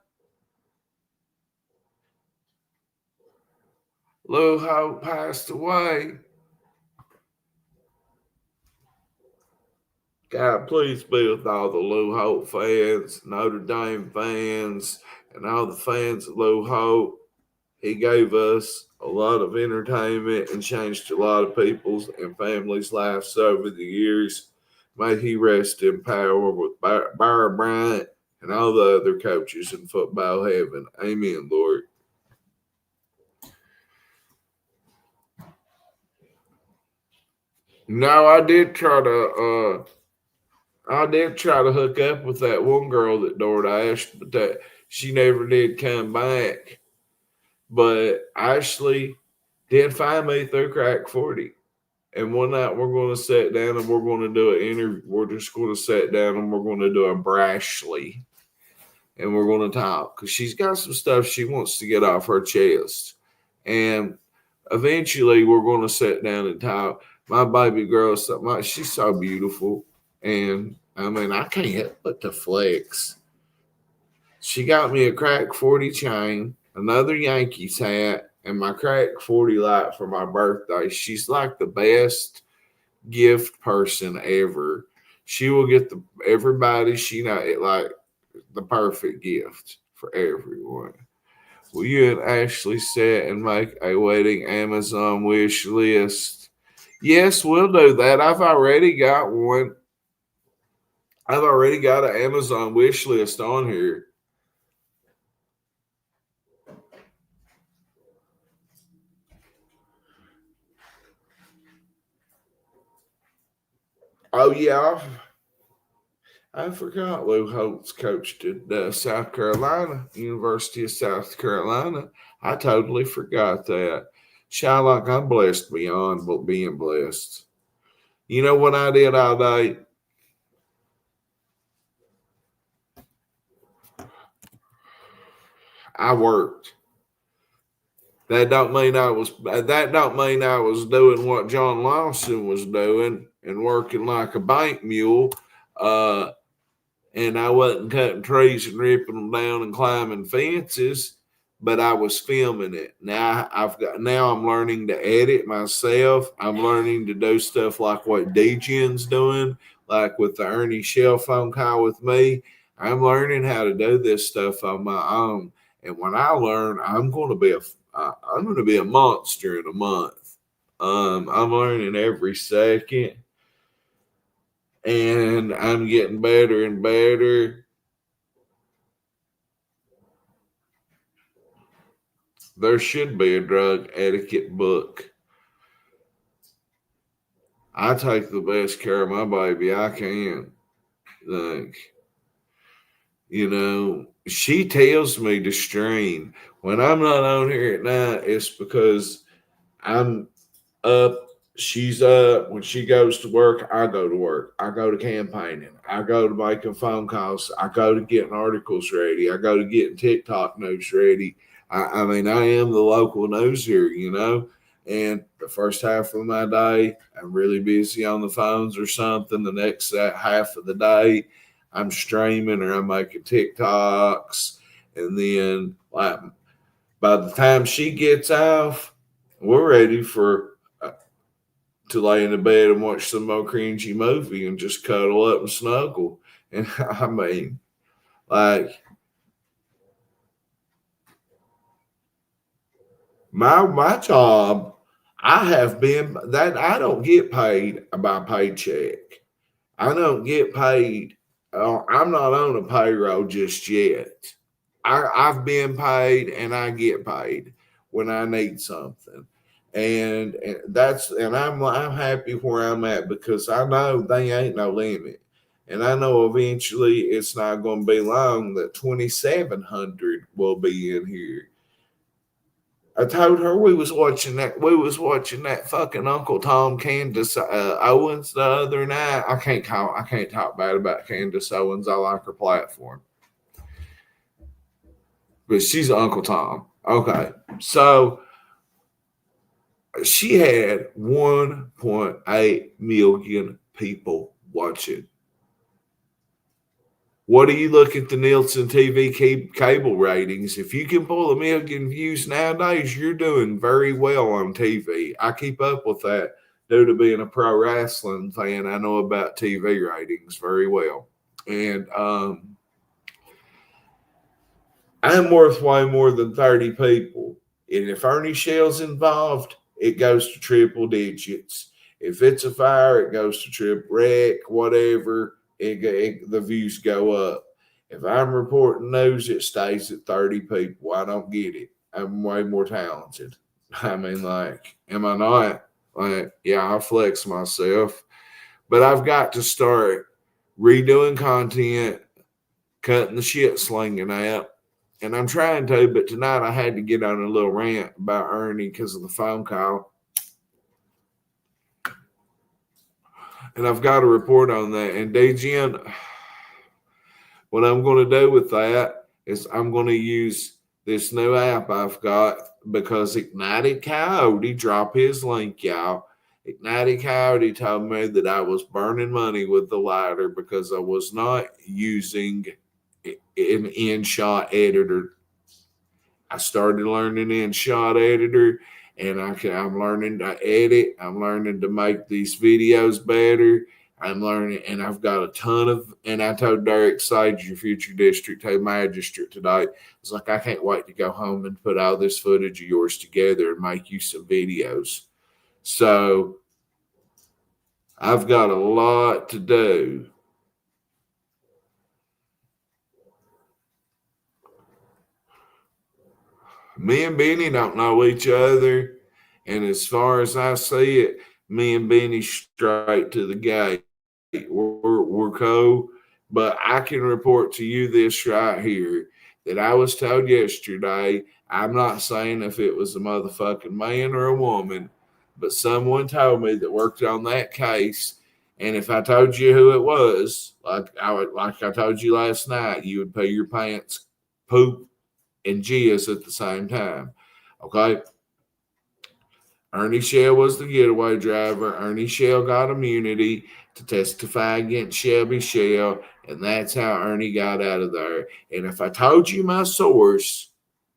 Lou Holt passed away. God, please be with all the Lou Holt fans, Notre Dame fans, and all the fans of Lou Holt. He gave us a lot of entertainment and changed a lot of people's and families' lives over the years. May he rest in power with Barry Bryant and all the other coaches in football heaven. Amen, Lord. No, I did try to I did try to hook up with that one girl that DoorDashed, but that she never did come back. But Ashley did find me through Crack 40. And one night we're going to sit down and we're going to do an interview. We're just going to sit down and we're going to do a Brashly. And we're going to talk because she's got some stuff she wants to get off her chest. And eventually we're going to sit down and talk. My baby girl, she's so beautiful. And I mean, I can't help but to flex. She got me a Crack 40 chain, another Yankees hat, and my Crack 40 light for my birthday. She's like the best gift person ever. She will get everybody she knows like the perfect gift for everyone. Will you and Ashley sit and make a wedding Amazon wish list? Yes, we'll do that. I've already got one. I've already got an Amazon wish list on here. Oh, yeah. I forgot Lou Holtz coached at South Carolina, University of South Carolina. I totally forgot that. Shylock, I'm blessed beyond being blessed. You know what I did all day? I worked. That don't mean I was doing what John Lawson was doing and working like a bank mule. And I wasn't cutting trees and ripping them down and climbing fences, but I was filming it. Now I'm learning to edit myself. I'm learning to do stuff like what DJ's doing, like with the Ernie Shell phone call with me. I'm learning how to do this stuff on my own. And when I learn, I'm going to be a monster in a month. I'm learning every second, and I'm getting better and better. There should be a drug etiquette book. I take the best care of my baby I can. Like, she tells me to stream. When I'm not on here at night, it's because I'm up. She's up. When she goes to work, I go to work. I go to campaigning. I go to making phone calls. I go to getting articles ready. I go to getting TikTok notes ready. I mean, I am the local news here, and the first half of my day, I'm really busy on the phones or something. The next half of the day, I'm streaming or I'm making TikToks. And then, like, by the time she gets off, we're ready to lay in the bed and watch some more cringy movie and just cuddle up and snuggle. And I mean, like, my job, I don't get paid by paycheck. I don't get paid. I'm not on a payroll just yet. I've been paid and I get paid when I need something. And I'm happy where I'm at because I know they ain't no limit. And I know eventually it's not going to be long that 2,700 will be in here. I told her we was watching that fucking Uncle Tom Candace Owens the other night. I can't talk bad about Candace Owens. I like her platform. But she's Uncle Tom. Okay. So she had 1.8 million people watching. What do you look at the Nielsen TV cable ratings? If you can pull 1 million views nowadays, you're doing very well on TV. I keep up with that due to being a pro wrestling fan. I know about TV ratings very well. And I'm worth way more than 30 people. And if Ernie Shell's involved, it goes to triple digits. If it's a fire, it goes to triple wreck, whatever. The views go up. If I'm reporting news, it stays at 30 people. I don't get it. I'm way more talented. I mean, like, am I not? Like, yeah, I flex myself. But I've got to start redoing content, cutting the shit slinging out. And I'm trying to, but tonight I had to get on a little rant about Ernie because of the phone call. And I've got a report on that. And DGN, what I'm going to do with that is I'm going to use this new app I've got because Ignited Coyote dropped his link, y'all. Ignited Coyote told me that I was burning money with the lighter because I was not using an InShot editor. I started learning InShot editor, and I'm learning to edit. I'm learning to make these videos better. I'm learning, and I've got a ton of. And I told Derek Sage, your future district magistrate, today. It's like I can't wait to go home and put all this footage of yours together and make you some videos. So I've got a lot to do. Me and Benny don't know each other, and as far as I see it, me and Benny straight to the gate. We're cool, but I can report to you this right here that I was told yesterday. I'm not saying if it was a motherfucking man or a woman, but someone told me that worked on that case. And if I told you who it was, like I told you last night, you would pee your pants, poop, and jizz at the same time. Okay. Ernie Shell was the getaway driver. Ernie Shell got immunity to testify against Shelby Shell, and that's how Ernie got out of there. And if I told you my source,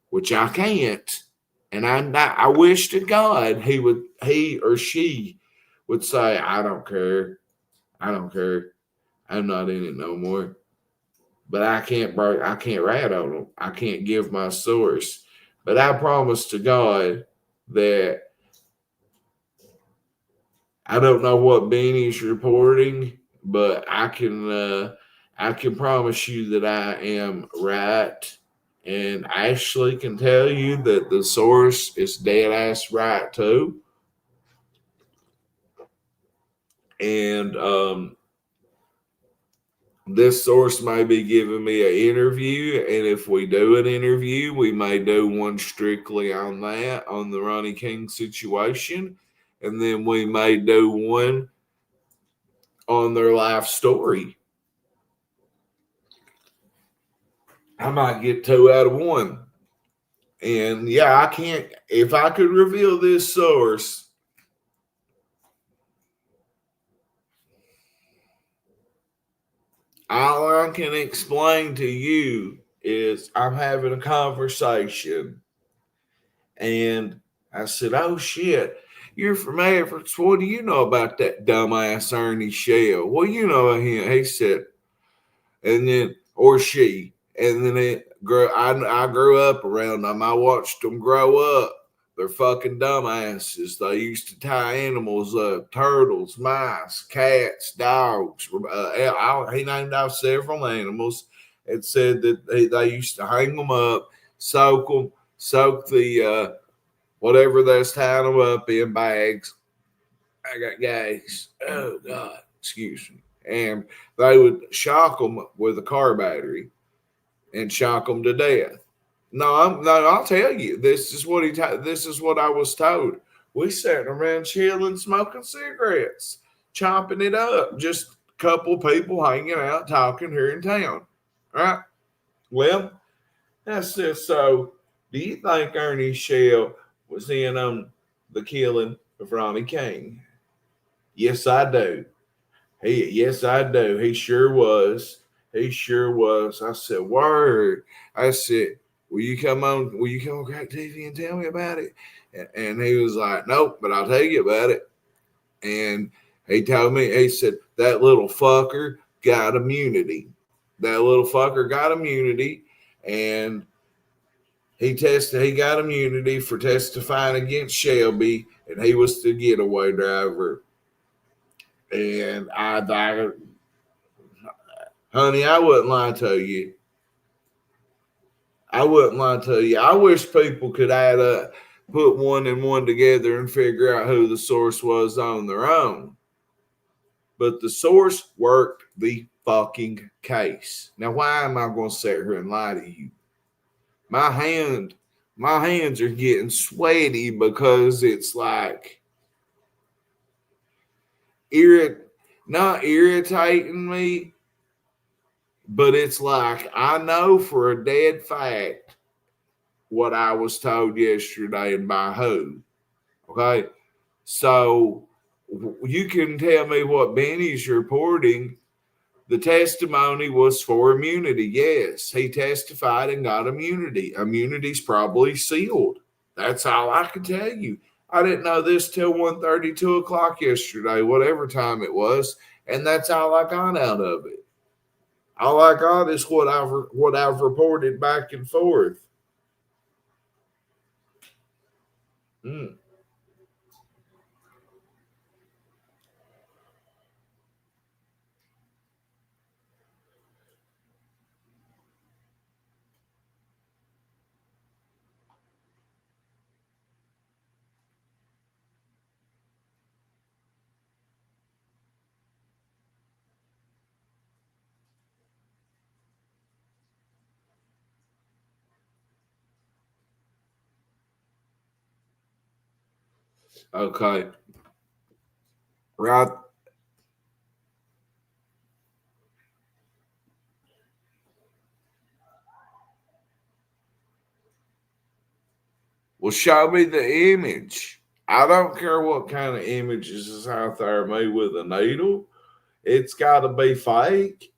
which I can't, and I wish to God he or she would say, I don't care. I'm not in it no more. But I can't rat on them. I can't give my source. But I promise to God that I don't know what Beanie's reporting, but I can promise you that I am right. And Ashley can tell you that the source is dead ass right too. And this source may be giving me an interview, and if we do an interview, we may do one strictly on that, on the Ronnie King situation, and then we may do one on their life story. I might get 2 out of 1. And yeah, I can't, if I could reveal this source, all I can explain to you is I'm having a conversation, and I said, "Oh shit, you're from Everett. What do you know about that dumbass Ernie Shell? What do you know of him?" He said, and then or she, and then I grew up around them. I watched them grow up. They're fucking dumbasses. They used to tie animals up: turtles, mice, cats, dogs. He named off several animals. It said that they used to hang them up, soak the whatever they're tying them up in bags. I got gags. Oh God, excuse me. And they would shock them with a car battery and shock them to death. I'll tell you. This is what this is what I was told. We sat around chilling, smoking cigarettes, chopping it up. Just a couple people hanging out, talking here in town. Right? Well, that's it. So, do you think Ernie Shell was in on the killing of Ronnie King? Yes, I do. Yes, I do. He sure was. He sure was. I said, word. I said, will you come on Crack TV and tell me about it? And he was like, nope, but I'll tell you about it. And he told me, he said, that little fucker got immunity. That little fucker got immunity, and he got immunity for testifying against Shelby, and he was the getaway driver. And honey, I wouldn't lie to you. I wish people could add up, put one and one together and figure out who the source was on their own. But the source worked the fucking case. Now, why am I going to sit here and lie to you? My hands are getting sweaty because it's like not irritating me, but it's like I know for a dead fact what I was told yesterday and by who. Okay, so you can tell me what Benny's reporting. The testimony was for immunity. Yes, he testified and got immunity. Immunity's probably sealed. That's all I can tell you. I didn't know this till 1:30, 2 o'clock yesterday, whatever time it was, and that's all I got out of it. All I got is what I've reported back and forth. Mm. Okay. Right. Well, show me the image. I don't care what kind of images is out there made with a needle. It's got to be fake.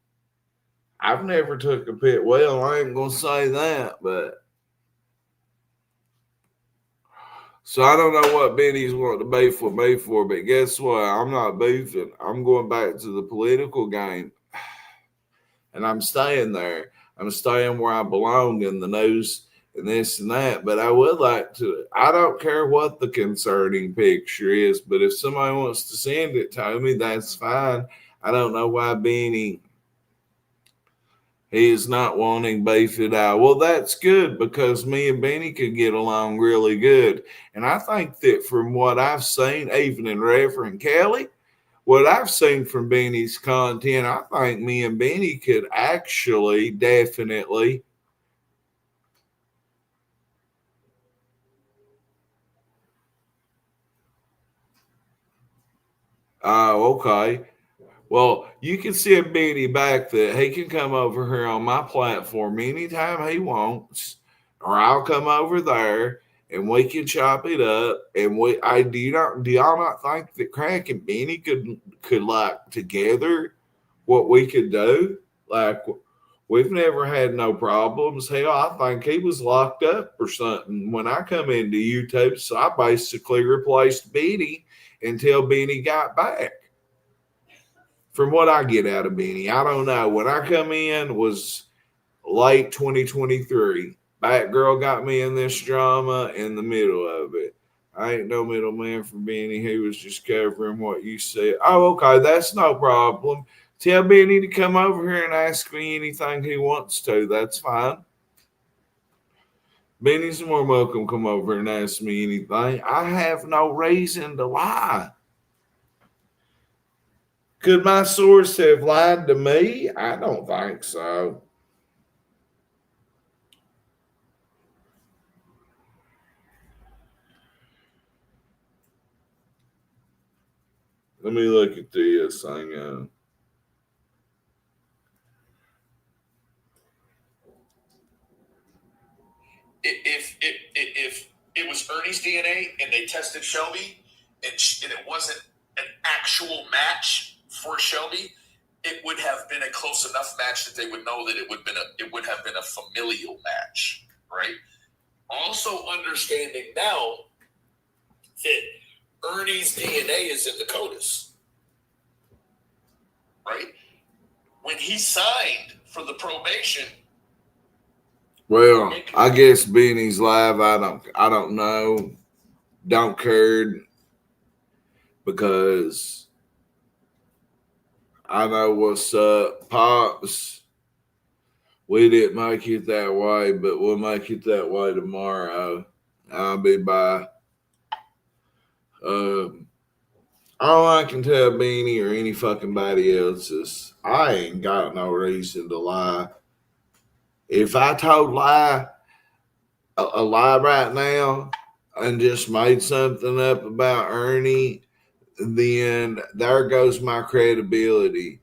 I've never took a pit. Well, I ain't gonna say that, but so I don't know what Benny's wanting to beef with me for. But guess what? I'm not beefing. I'm going back to the political game, and I'm staying there. I'm staying where I belong in the news and this and that. But I would like to. I don't care what the concerning picture is, but if somebody wants to send it to me, that's fine. I don't know why Benny. He is not wanting beef at all. Well, that's good because me and Benny could get along really good. And I think that from what I've seen, even in Reverend Kelly, what I've seen from Benny's content, I think me and Benny could actually definitely. Oh, okay. Well, you can send Benny back that he can come over here on my platform anytime he wants, or I'll come over there and we can chop it up. And I do y'all not think that Crack and Benny could like together what we could do? Like we've never had no problems. Hell, I think he was locked up or something when I come into YouTube. So I basically replaced Benny until Benny got back from what I get out of Benny. I don't know. When I come in was late 2023. Batgirl got me in this drama in the middle of it. I ain't no middleman for Benny. He was just covering what you said. Oh, okay. That's no problem. Tell Benny to come over here and ask me anything he wants to. That's fine. Benny's more welcome to come over and ask me anything. I have no reason to lie. Could my source have lied to me? I don't think so. Let me look at this. Hang on. If it was Ernie's DNA and they tested Shelby and it wasn't an actual match for Shelby, it would have been a close enough match that they would know that it would have been a familial match, right? Also understanding now that Ernie's DNA is in the CODIS, right? When he signed for the probation. Well, I guess Benny's live. I don't know. Don't care because I know what's up, Pops. We didn't make it that way, but we'll make it that way tomorrow. I'll be by. All I can tell Beanie or any fucking body else is I ain't got no reason to lie. If I told a lie right now and just made something up about Ernie, then there goes my credibility.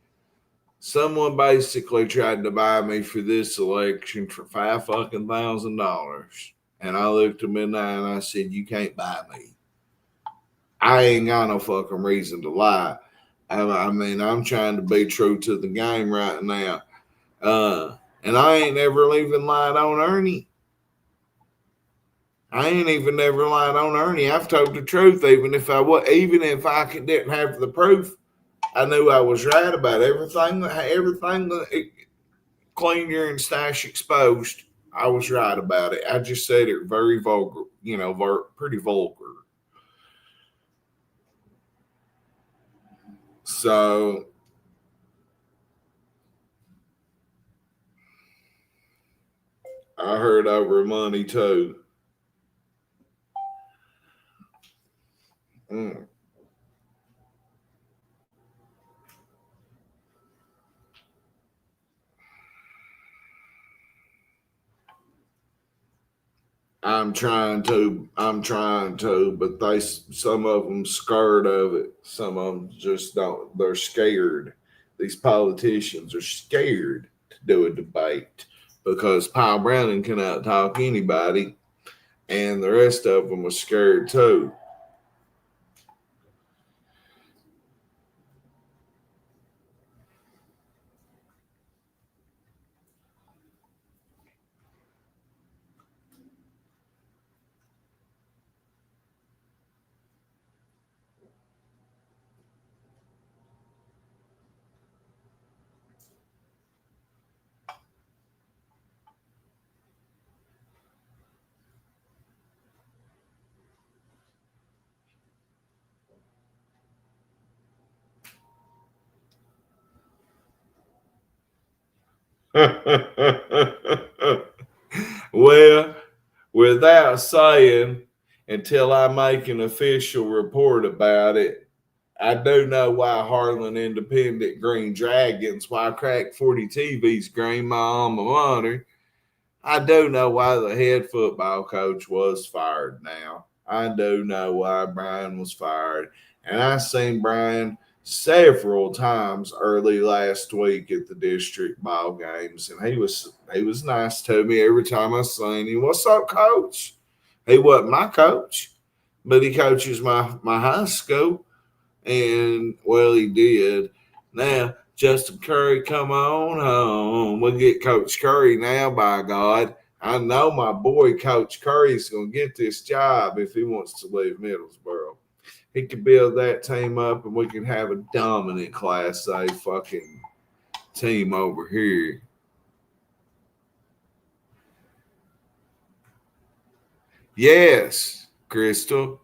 Someone basically tried to buy me for this election for $5,000. And I looked him in the eye and I said, "You can't buy me. I ain't got no fucking reason to lie." I mean, I'm trying to be true to the game right now. And I ain't ever even lied on Ernie. I ain't even never lied on Ernie. I've told the truth, even if I didn't have the proof. I knew I was right about everything that Clean Urine Stash exposed. I was right about it. I just said it very vulgar, pretty vulgar. So I heard over money too. Mm. I'm trying to, but some of them scared of it. Some of them just don't. They're scared. These politicians are scared to do a debate because Paul Browning can out-talk anybody, and the rest of them are scared too. Well, without saying, until I make an official report about it, I do know why Harlan Independent Green Dragons, why Crack 40 TV's Green, my alma mater. I do know why the head football coach was fired now. I do know why Brian was fired. And I seen Brian several times early last week at the district ball games, and he was nice to me every time I seen him. "What's up, coach?" He wasn't my coach, but he coaches my high school. And well, he did. Now, Justin Curry, come on home. We'll get Coach Curry now, by God. I know my boy, Coach Curry's going to get this job if he wants to leave Middlesboro. He can build that team up, and we can have a dominant Class A fucking team over here. Yes, Crystal.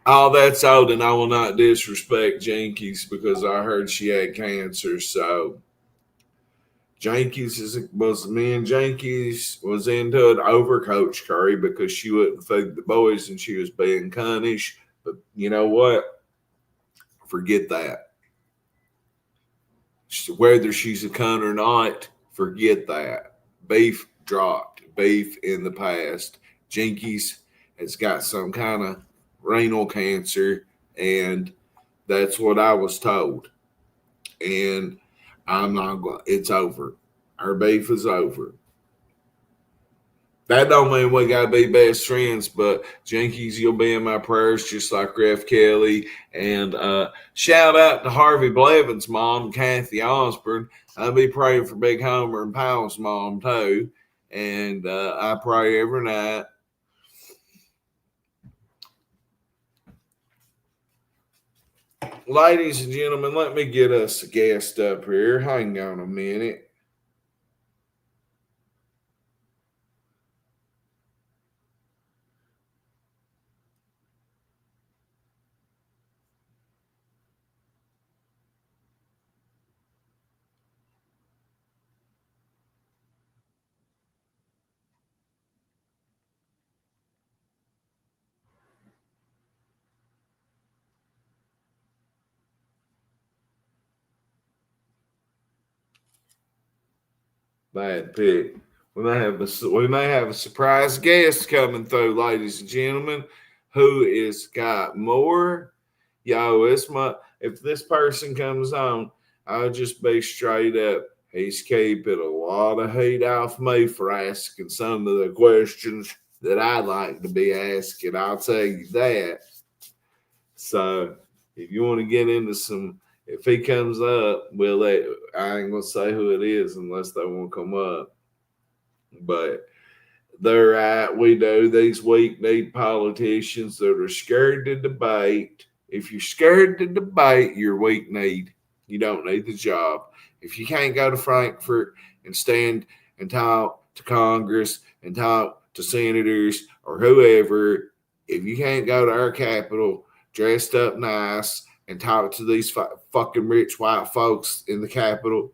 Oh, that's old, and I will not disrespect Jinkies because I heard she had cancer. So me and Jinkies was into it over Coach Curry because she wouldn't feed the boys and she was being cunnish. But you know what? Forget that. Whether she's a cunt or not, forget that. Beef dropped. Beef in the past. Jinkies has got some kind of renal cancer, and that's what I was told. And I'm not going. It's over. Our beef is over. That don't mean we gotta be best friends, but Jinkies, you'll be in my prayers just like Ref Kelly. And shout out to Harvey Blevin's mom, Kathy Osborne. I'll be praying for Big Homer and Powell's mom too. And I pray every night. Ladies and gentlemen, let me get us a guest up here. Hang on a minute. Bad pick. We may have a surprise guest coming through, ladies and gentlemen, who is got more. Yo, if this person comes on, I'll just be straight up. He's keeping a lot of heat off me for asking some of the questions that I'd like to be asking. I'll tell you that. So if you want to get into some, if he comes up, I ain't gonna say who it is unless they want to come up. But they're right. We know these weak-kneed politicians that are scared to debate. If you're scared to debate, you're weak-kneed. You don't need the job. If you can't go to Frankfurt and stand and talk to Congress and talk to senators or whoever, if you can't go to our capital dressed up nice and talk to these fucking rich white folks in the Capitol,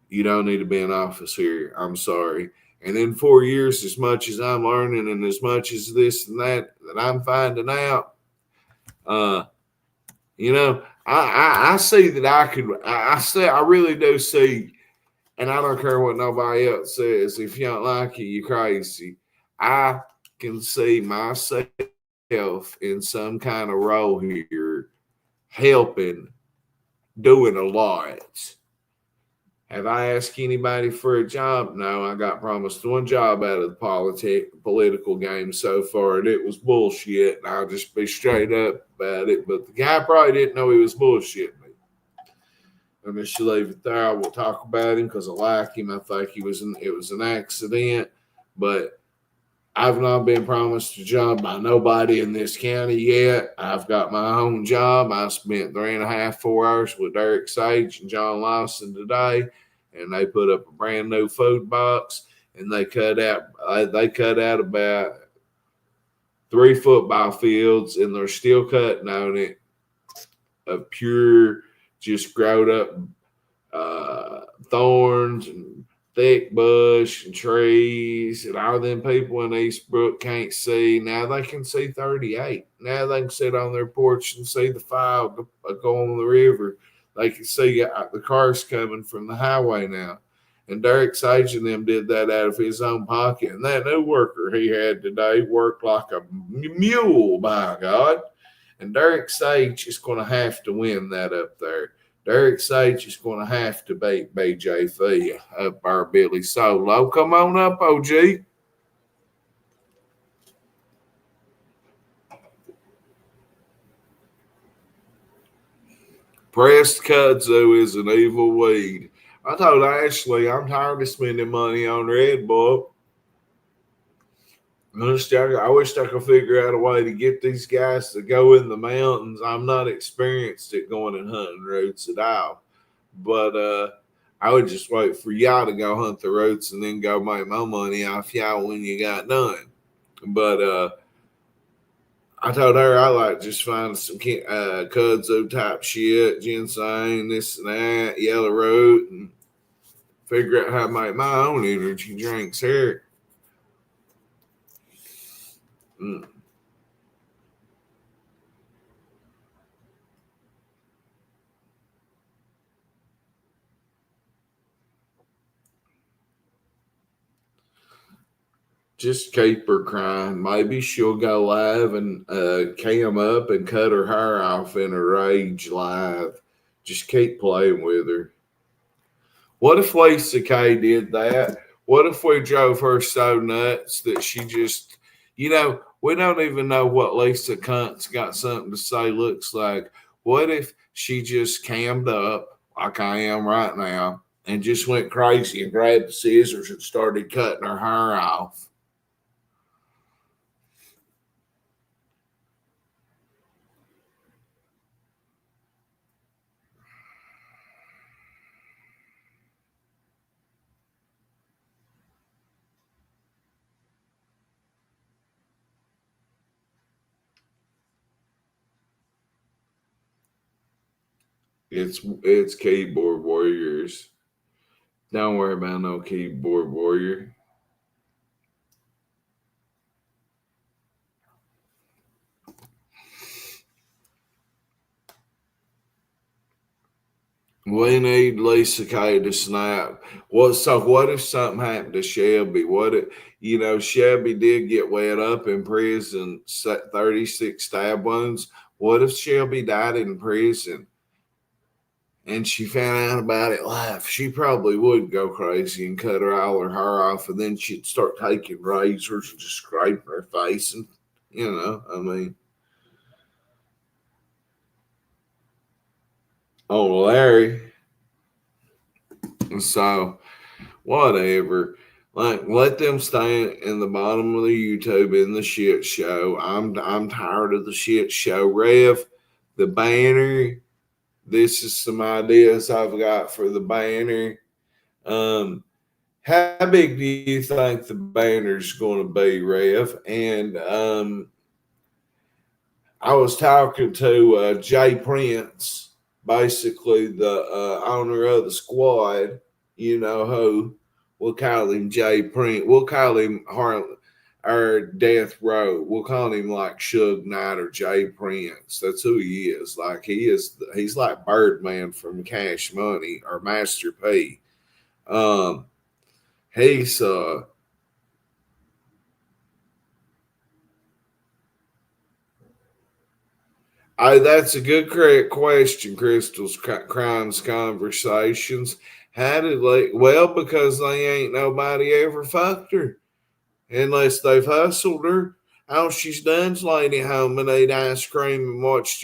you don't need to be in office here. I'm sorry. And in 4 years, as much as I'm learning and as much as this and that I'm finding out, I see that I really do see, and I don't care what nobody else says. If you don't like it, you're crazy. I can see myself in some kind of role here, helping, doing a lot. Have I asked anybody for a job? No, I got promised one job out of the political game so far, and it was bullshit. And I'll just be straight up about it. But the guy probably didn't know he was bullshitting me. I'm just leave it there. I will talk about him because I like him. I think it was an accident, but I've not been promised a job by nobody in this county yet. I've got my own job. I spent 3.5, 4 hours with Derek Sage and John Lawson today, and they put up a brand new food box, and they cut out about 3 football fields, and they're still cutting on it of pure, just growed up thorns and thick bush and trees, and all them people in Eastbrook can't see. Now they can see 38. Now they can sit on their porch and see the fog go on the river. They can see the cars coming from the highway now. And Derek Sage and them did that out of his own pocket. And that new worker he had today worked like a mule, by God. And Derek Sage is going to have to win that up there. Derek Sage is going to have to beat BJF up our Billy Solo. Come on up, OG. Pressed kudzu is an evil weed. I told Ashley I'm tired of spending money on Red Bull. I wish I could figure out a way to get these guys to go in the mountains. I'm not experienced at going and hunting roots at all. But I would just wait for y'all to go hunt the roots and then go make my money off y'all when you got done. But I told her I like just find some kudzu type shit, ginseng, this and that, yellow root, and figure out how to make my own energy drinks here. Just keep her crying. Maybe she'll go live and cam up and cut her hair off in a rage live. Just keep playing with her. What if Lisa Kay did that? What if we drove her so nuts that she just, we don't even know what Lisa Cunt's got something to say looks like. What if she just cammed up like I am right now and just went crazy and grabbed the scissors and started cutting her hair off? It's keyboard warriors. Don't worry about no keyboard warrior. We need Lisa K to snap. What if something happened to Shelby? What if Shelby did get wet up in prison, 36 stab wounds. What if Shelby died in prison and she found out about it live? She probably would go crazy and cut all her hair off, and then she'd start taking razors and just scraping her face, and I mean, oh Larry. So whatever. Like, let them stay in the bottom of the YouTube in the shit show. I'm tired of the shit show. Rev, the banner. This is some ideas I've got for the banner. How big do you think the banner's going to be, Rev? And I was talking to Jay Prince, basically the owner of the squad. You know who? We'll call him Jay Prince. We'll call him or Death Row. We'll call him like Suge Knight or Jay Prince. That's who he is. Like he's like Birdman from Cash Money or Master P. Um, he's that's a good, correct question, Crystal's Crimes Conversations. How did they? Well, because they ain't nobody ever fucked her unless they've hustled her. All she's done's laid at home and ate ice cream and watched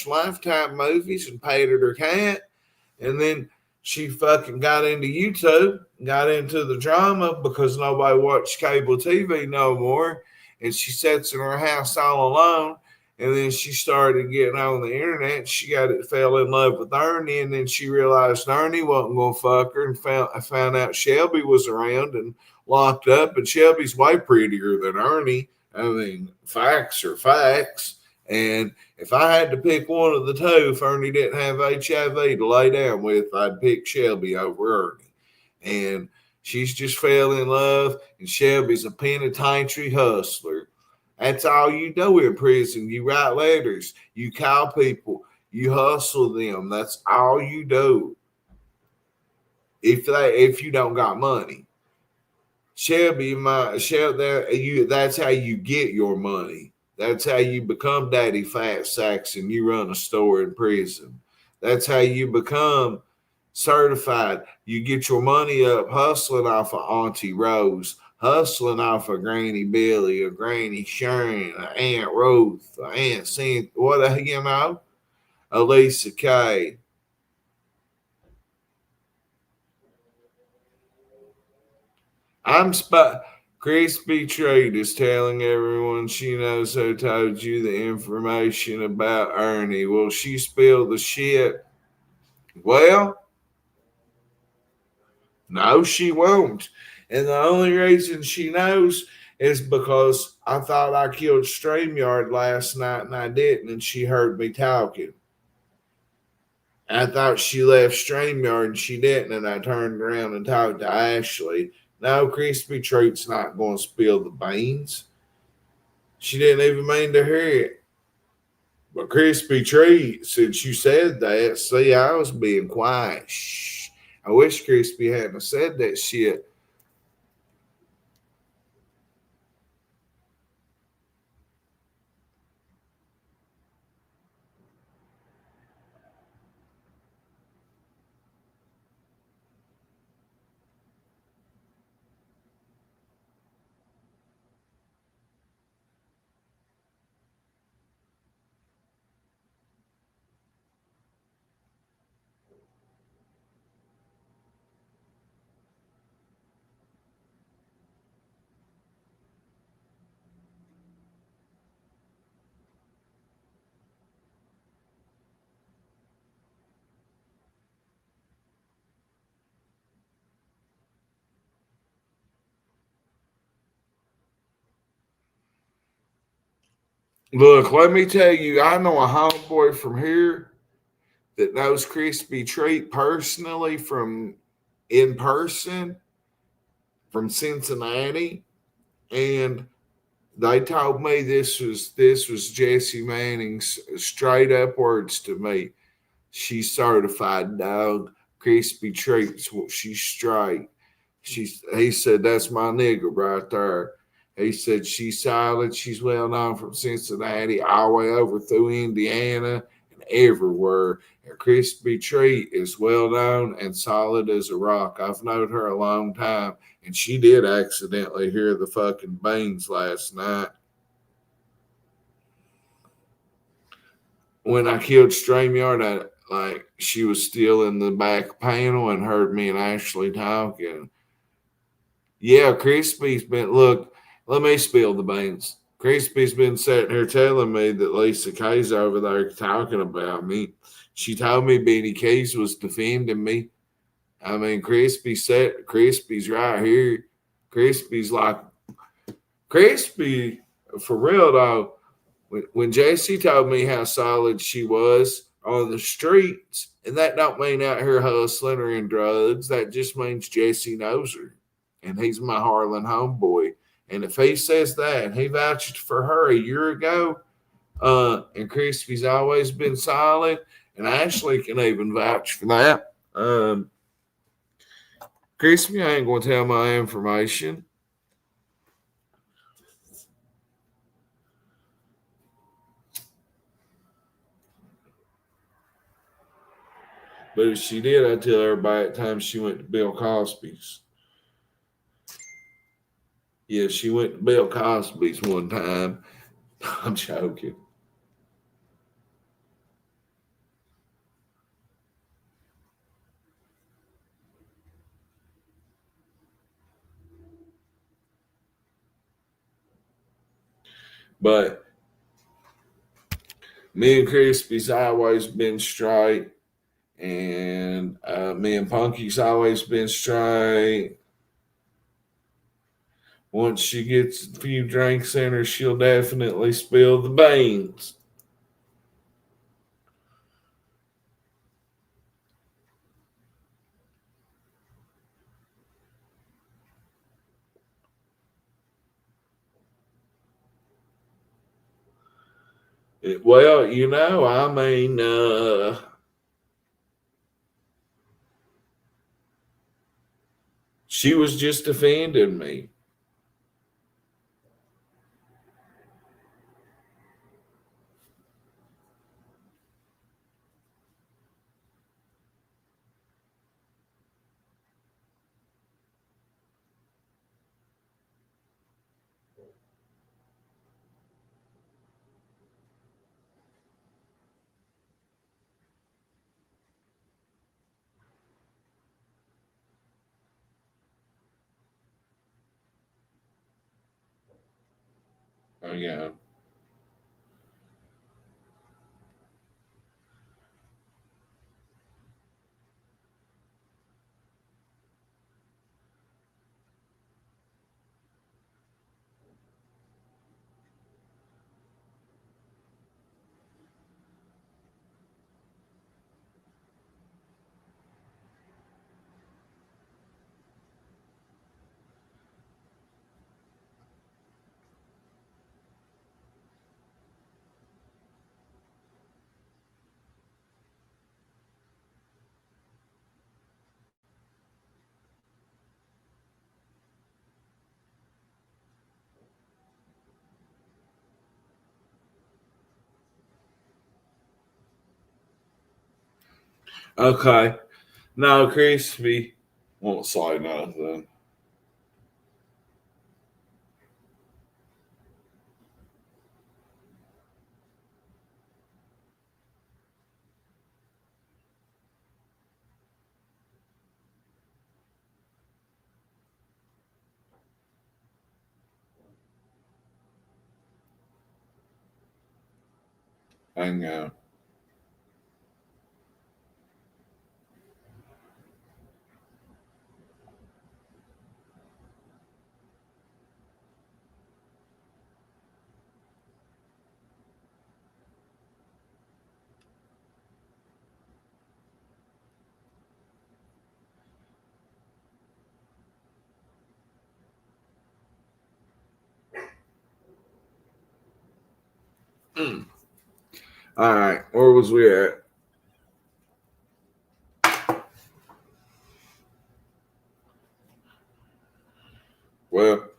Lifetime movies and petted her cat. And then she fucking got into YouTube, got into the drama because nobody watched cable TV no more. And she sits in her house all alone. And then she started getting on the internet. She fell in love with Ernie, and then she realized Ernie wasn't going to fuck her, and found out Shelby was around and locked up. And Shelby's way prettier than Ernie. I mean, facts are facts. And if I had to pick one of the two, if Ernie didn't have HIV to lay down with, I'd pick Shelby over Ernie. And she's just fell in love, and Shelby's a penitentiary hustler. That's all you do in prison. You write letters, you call people, you hustle them. That's all you do. If you don't got money. Shelby, that's how you get your money. That's how you become Daddy Fat Sacks and you run a store in prison. That's how you become certified. You get your money up hustling off of Auntie Rose, hustling off of Granny Billy, or Granny Sharon, or Aunt Ruth, or Aunt Cynthia, Elisa K. I'm spot. Crispy Treat is telling everyone she knows who told you the information about Ernie. Will she spill the shit? Well, no, she won't. And the only reason she knows is because I thought I killed StreamYard last night and I didn't, and she heard me talking. I thought she left StreamYard and she didn't, and I turned around and talked to Ashley. No, Crispy Treat's not going to spill the beans. She didn't even mean to hear it. But Crispy Treat, since you said that, see, I was being quiet. Shh. I wish Crispy hadn't said that shit. Look, let me tell you, I know a homeboy from here that knows Crispy Treat personally from in person from Cincinnati, and they told me this was Jesse Manning's straight up words to me. She's certified, dog. Crispy Treats, she's straight. He said, that's my nigga right there. He said, she's solid. She's well known from Cincinnati all the way over through Indiana and everywhere. And Crispy Treat is well known and solid as a rock. I've known her a long time, and she did accidentally hear the fucking beans last night. When I killed StreamYard, she was still in the back panel and heard me and Ashley talking. Yeah, Crispy's been, look, let me spill the beans. Crispy's been sitting here telling me that Lisa Kay's over there talking about me. She told me Beanie Keys was defending me. I mean, Crispy's right here. Crispy's like, Crispy, for real though, when Jessie told me how solid she was on the streets, and that don't mean out here hustling or in drugs, that just means Jesse knows her. And he's my Harlan homeboy. And if he says that, and he vouched for her a year ago, and Crispy's always been solid, and Ashley can even vouch for that. Crispy ain't going to tell my information. But if she did, I'd tell everybody at times she went to Bill Cosby's. Yeah, she went to Bill Cosby's one time. I'm joking. But me and Crispy's always been straight, and me and Punky's always been straight. Once she gets a few drinks in her, she'll definitely spill the beans. Well, I mean, she was just defending me. Oh, yeah. Okay. No, Crispy won't say nothing. I know. All right, where was we at? Well,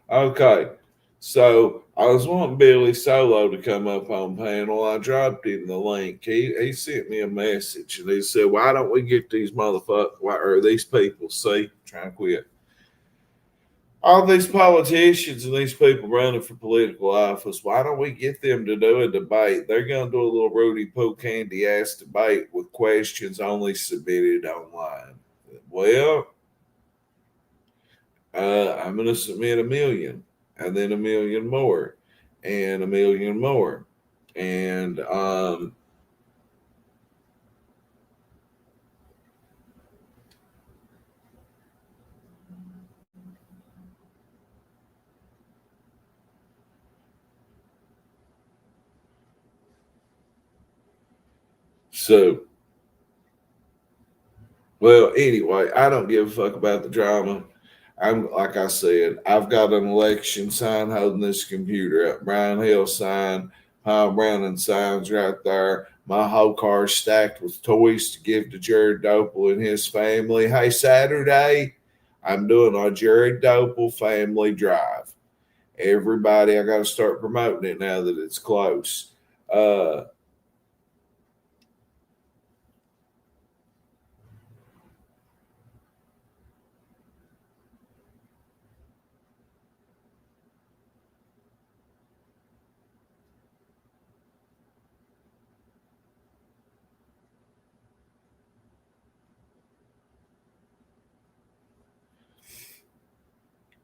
okay. So I was wanting Billy Solo to come up on panel. I dropped him the link. He sent me a message and he said, "Why don't we get these motherfuckers or these people? See, trying to quit. All these politicians and these people running for political office, why don't we get them to do a debate? They're going to do a little Rudy Poo Candy ass debate with questions only submitted online." Well, I'm going to submit 1,000,000 and then 1,000,000 more and 1,000,000 more. And so, well, anyway, I don't give a fuck about the drama. I'm like I said, I've got an election sign holding this computer up. Brian Hill sign, Paul Brown signs right there. My whole car stacked with toys to give to Jared Dopel and his family. Hey, Saturday, I'm doing a Jared Dopel family drive. Everybody, I got to start promoting it now that it's close. Uh,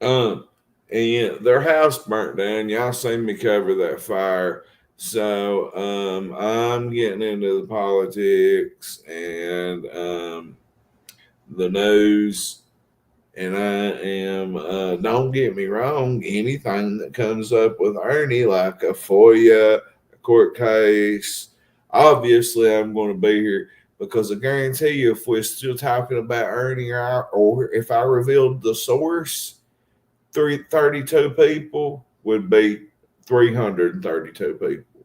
Um, and yeah, their house burnt down. Y'all seen me cover that fire. So I'm getting into the politics and the news, and I am. Don't get me wrong. Anything that comes up with Ernie, like a FOIA, a court case, obviously I'm going to be here because I guarantee you, if we're still talking about Ernie or if I revealed the source 32 people would be 332 people.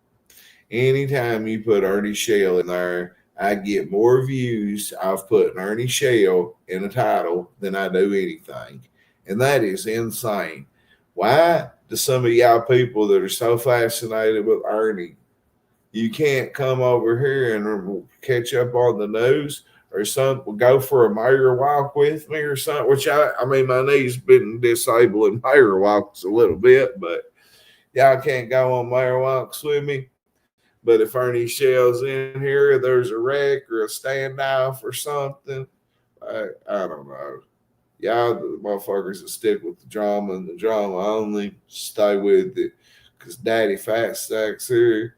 Anytime you put Ernie Shell in there, I get more views I've put Ernie Shell in a title than I do anything. And that is insane. Why do some of y'all people that are so fascinated with Ernie, you can't come over here and catch up on the news or something, go for a mayor walk with me or something, which I mean, my knee's been disabling mayor walks a little bit, but y'all can't go on mayor walks with me. But if Ernie Shell's in here, there's a wreck or a standoff or something, I don't know. Y'all, the motherfuckers that stick with the drama and the drama only, stay with it. Because Daddy Fat Stacks here,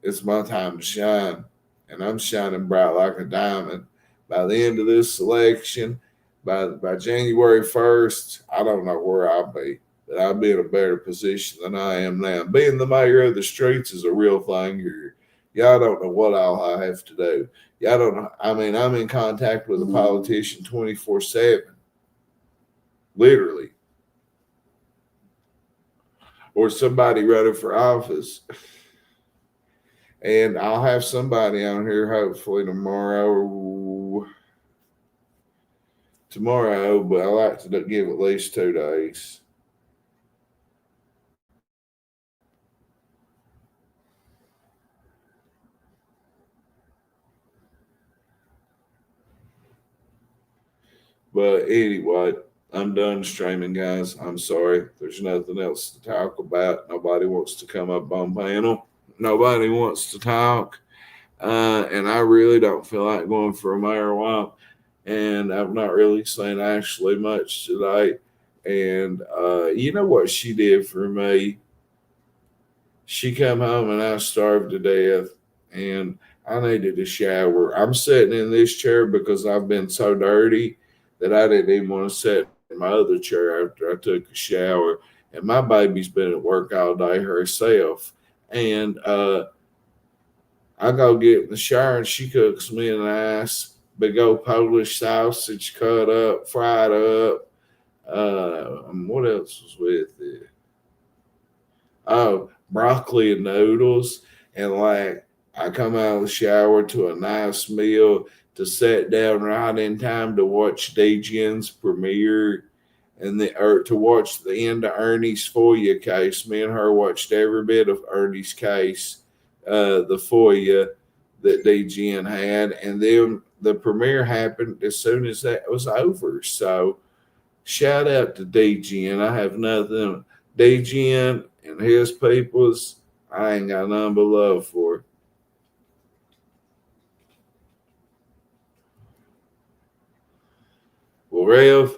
it's my time to shine, and I'm shining bright like a diamond. By the end of this election, by January 1st, I don't know where I'll be, but I'll be in a better position than I am now. Being the mayor of the streets is a real thing here. Y'all don't know what all I have to do. Y'all don't know. I mean, I'm in contact with a politician 24/7, literally, or somebody running for office. And I'll have somebody on here hopefully tomorrow. But I like to give at least 2 days. But anyway, I'm done streaming, guys. I'm sorry. There's nothing else to talk about. Nobody wants to come up on panel. Nobody wants to talk. And I really don't feel like going for a mayor walk. And I've not really seen Ashley much today. And you know what she did for me? She come home and I starved to death. And I needed a shower. I'm sitting in this chair because I've been so dirty that I didn't even want to sit in my other chair after I took a shower. And my baby's been at work all day herself. And I go get in the shower and she cooks me a nice big old Polish sausage cut up, fried up. What else was with it? Oh, broccoli and noodles, and like I come out of the shower to a nice meal to sit down right in time to watch DGN's premiere and to watch the end of Ernie's FOIA case. Me and her watched every bit of Ernie's case, the FOIA that DGN had, and then the premiere happened as soon as that was over. So shout out to DGN. I have nothing. DGN and his peoples, I ain't got nothing but love for. Well, Rev,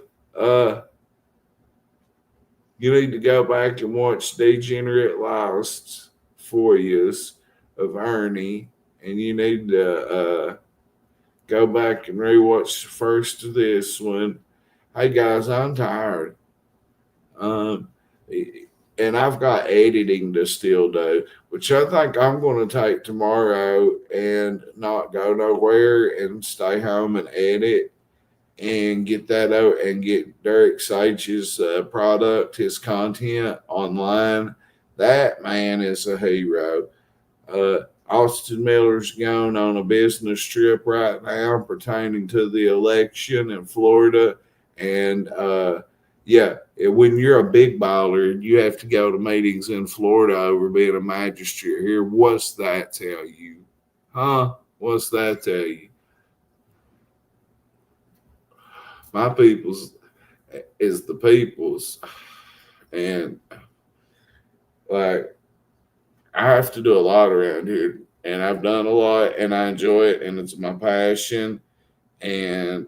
you need to go back and watch Degenerate Lost for years of Ernie, and you need to go back and rewatch the first of this one. Hey guys, I'm tired. Um, and I've got editing to still do, which I think I'm going to take tomorrow and not go nowhere and stay home and edit and get that out and get Derek Sage's product, his content online. That man is a hero. Austin Miller's gone on a business trip right now pertaining to the election in Florida. And yeah, when you're a big baller, you have to go to meetings in Florida over being a magistrate here. What's that tell you? Huh? What's that tell you? My people's is the people's. And like, I have to do a lot around here, and I've done a lot, and I enjoy it, and it's my passion. And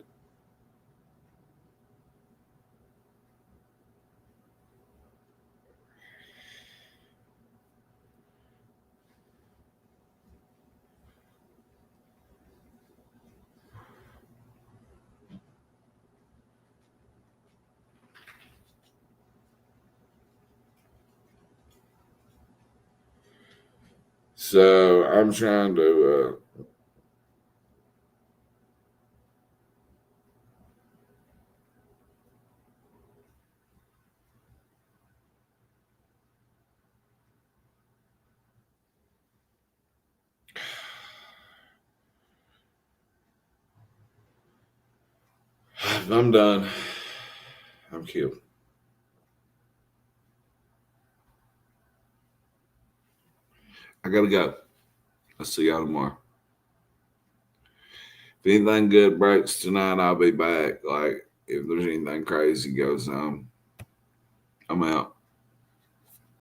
so I'm trying to. I'm done. I'm killed. I gotta go. I'll see y'all tomorrow. If anything good breaks tonight, I'll be back. Like, if there's anything crazy goes on, I'm out.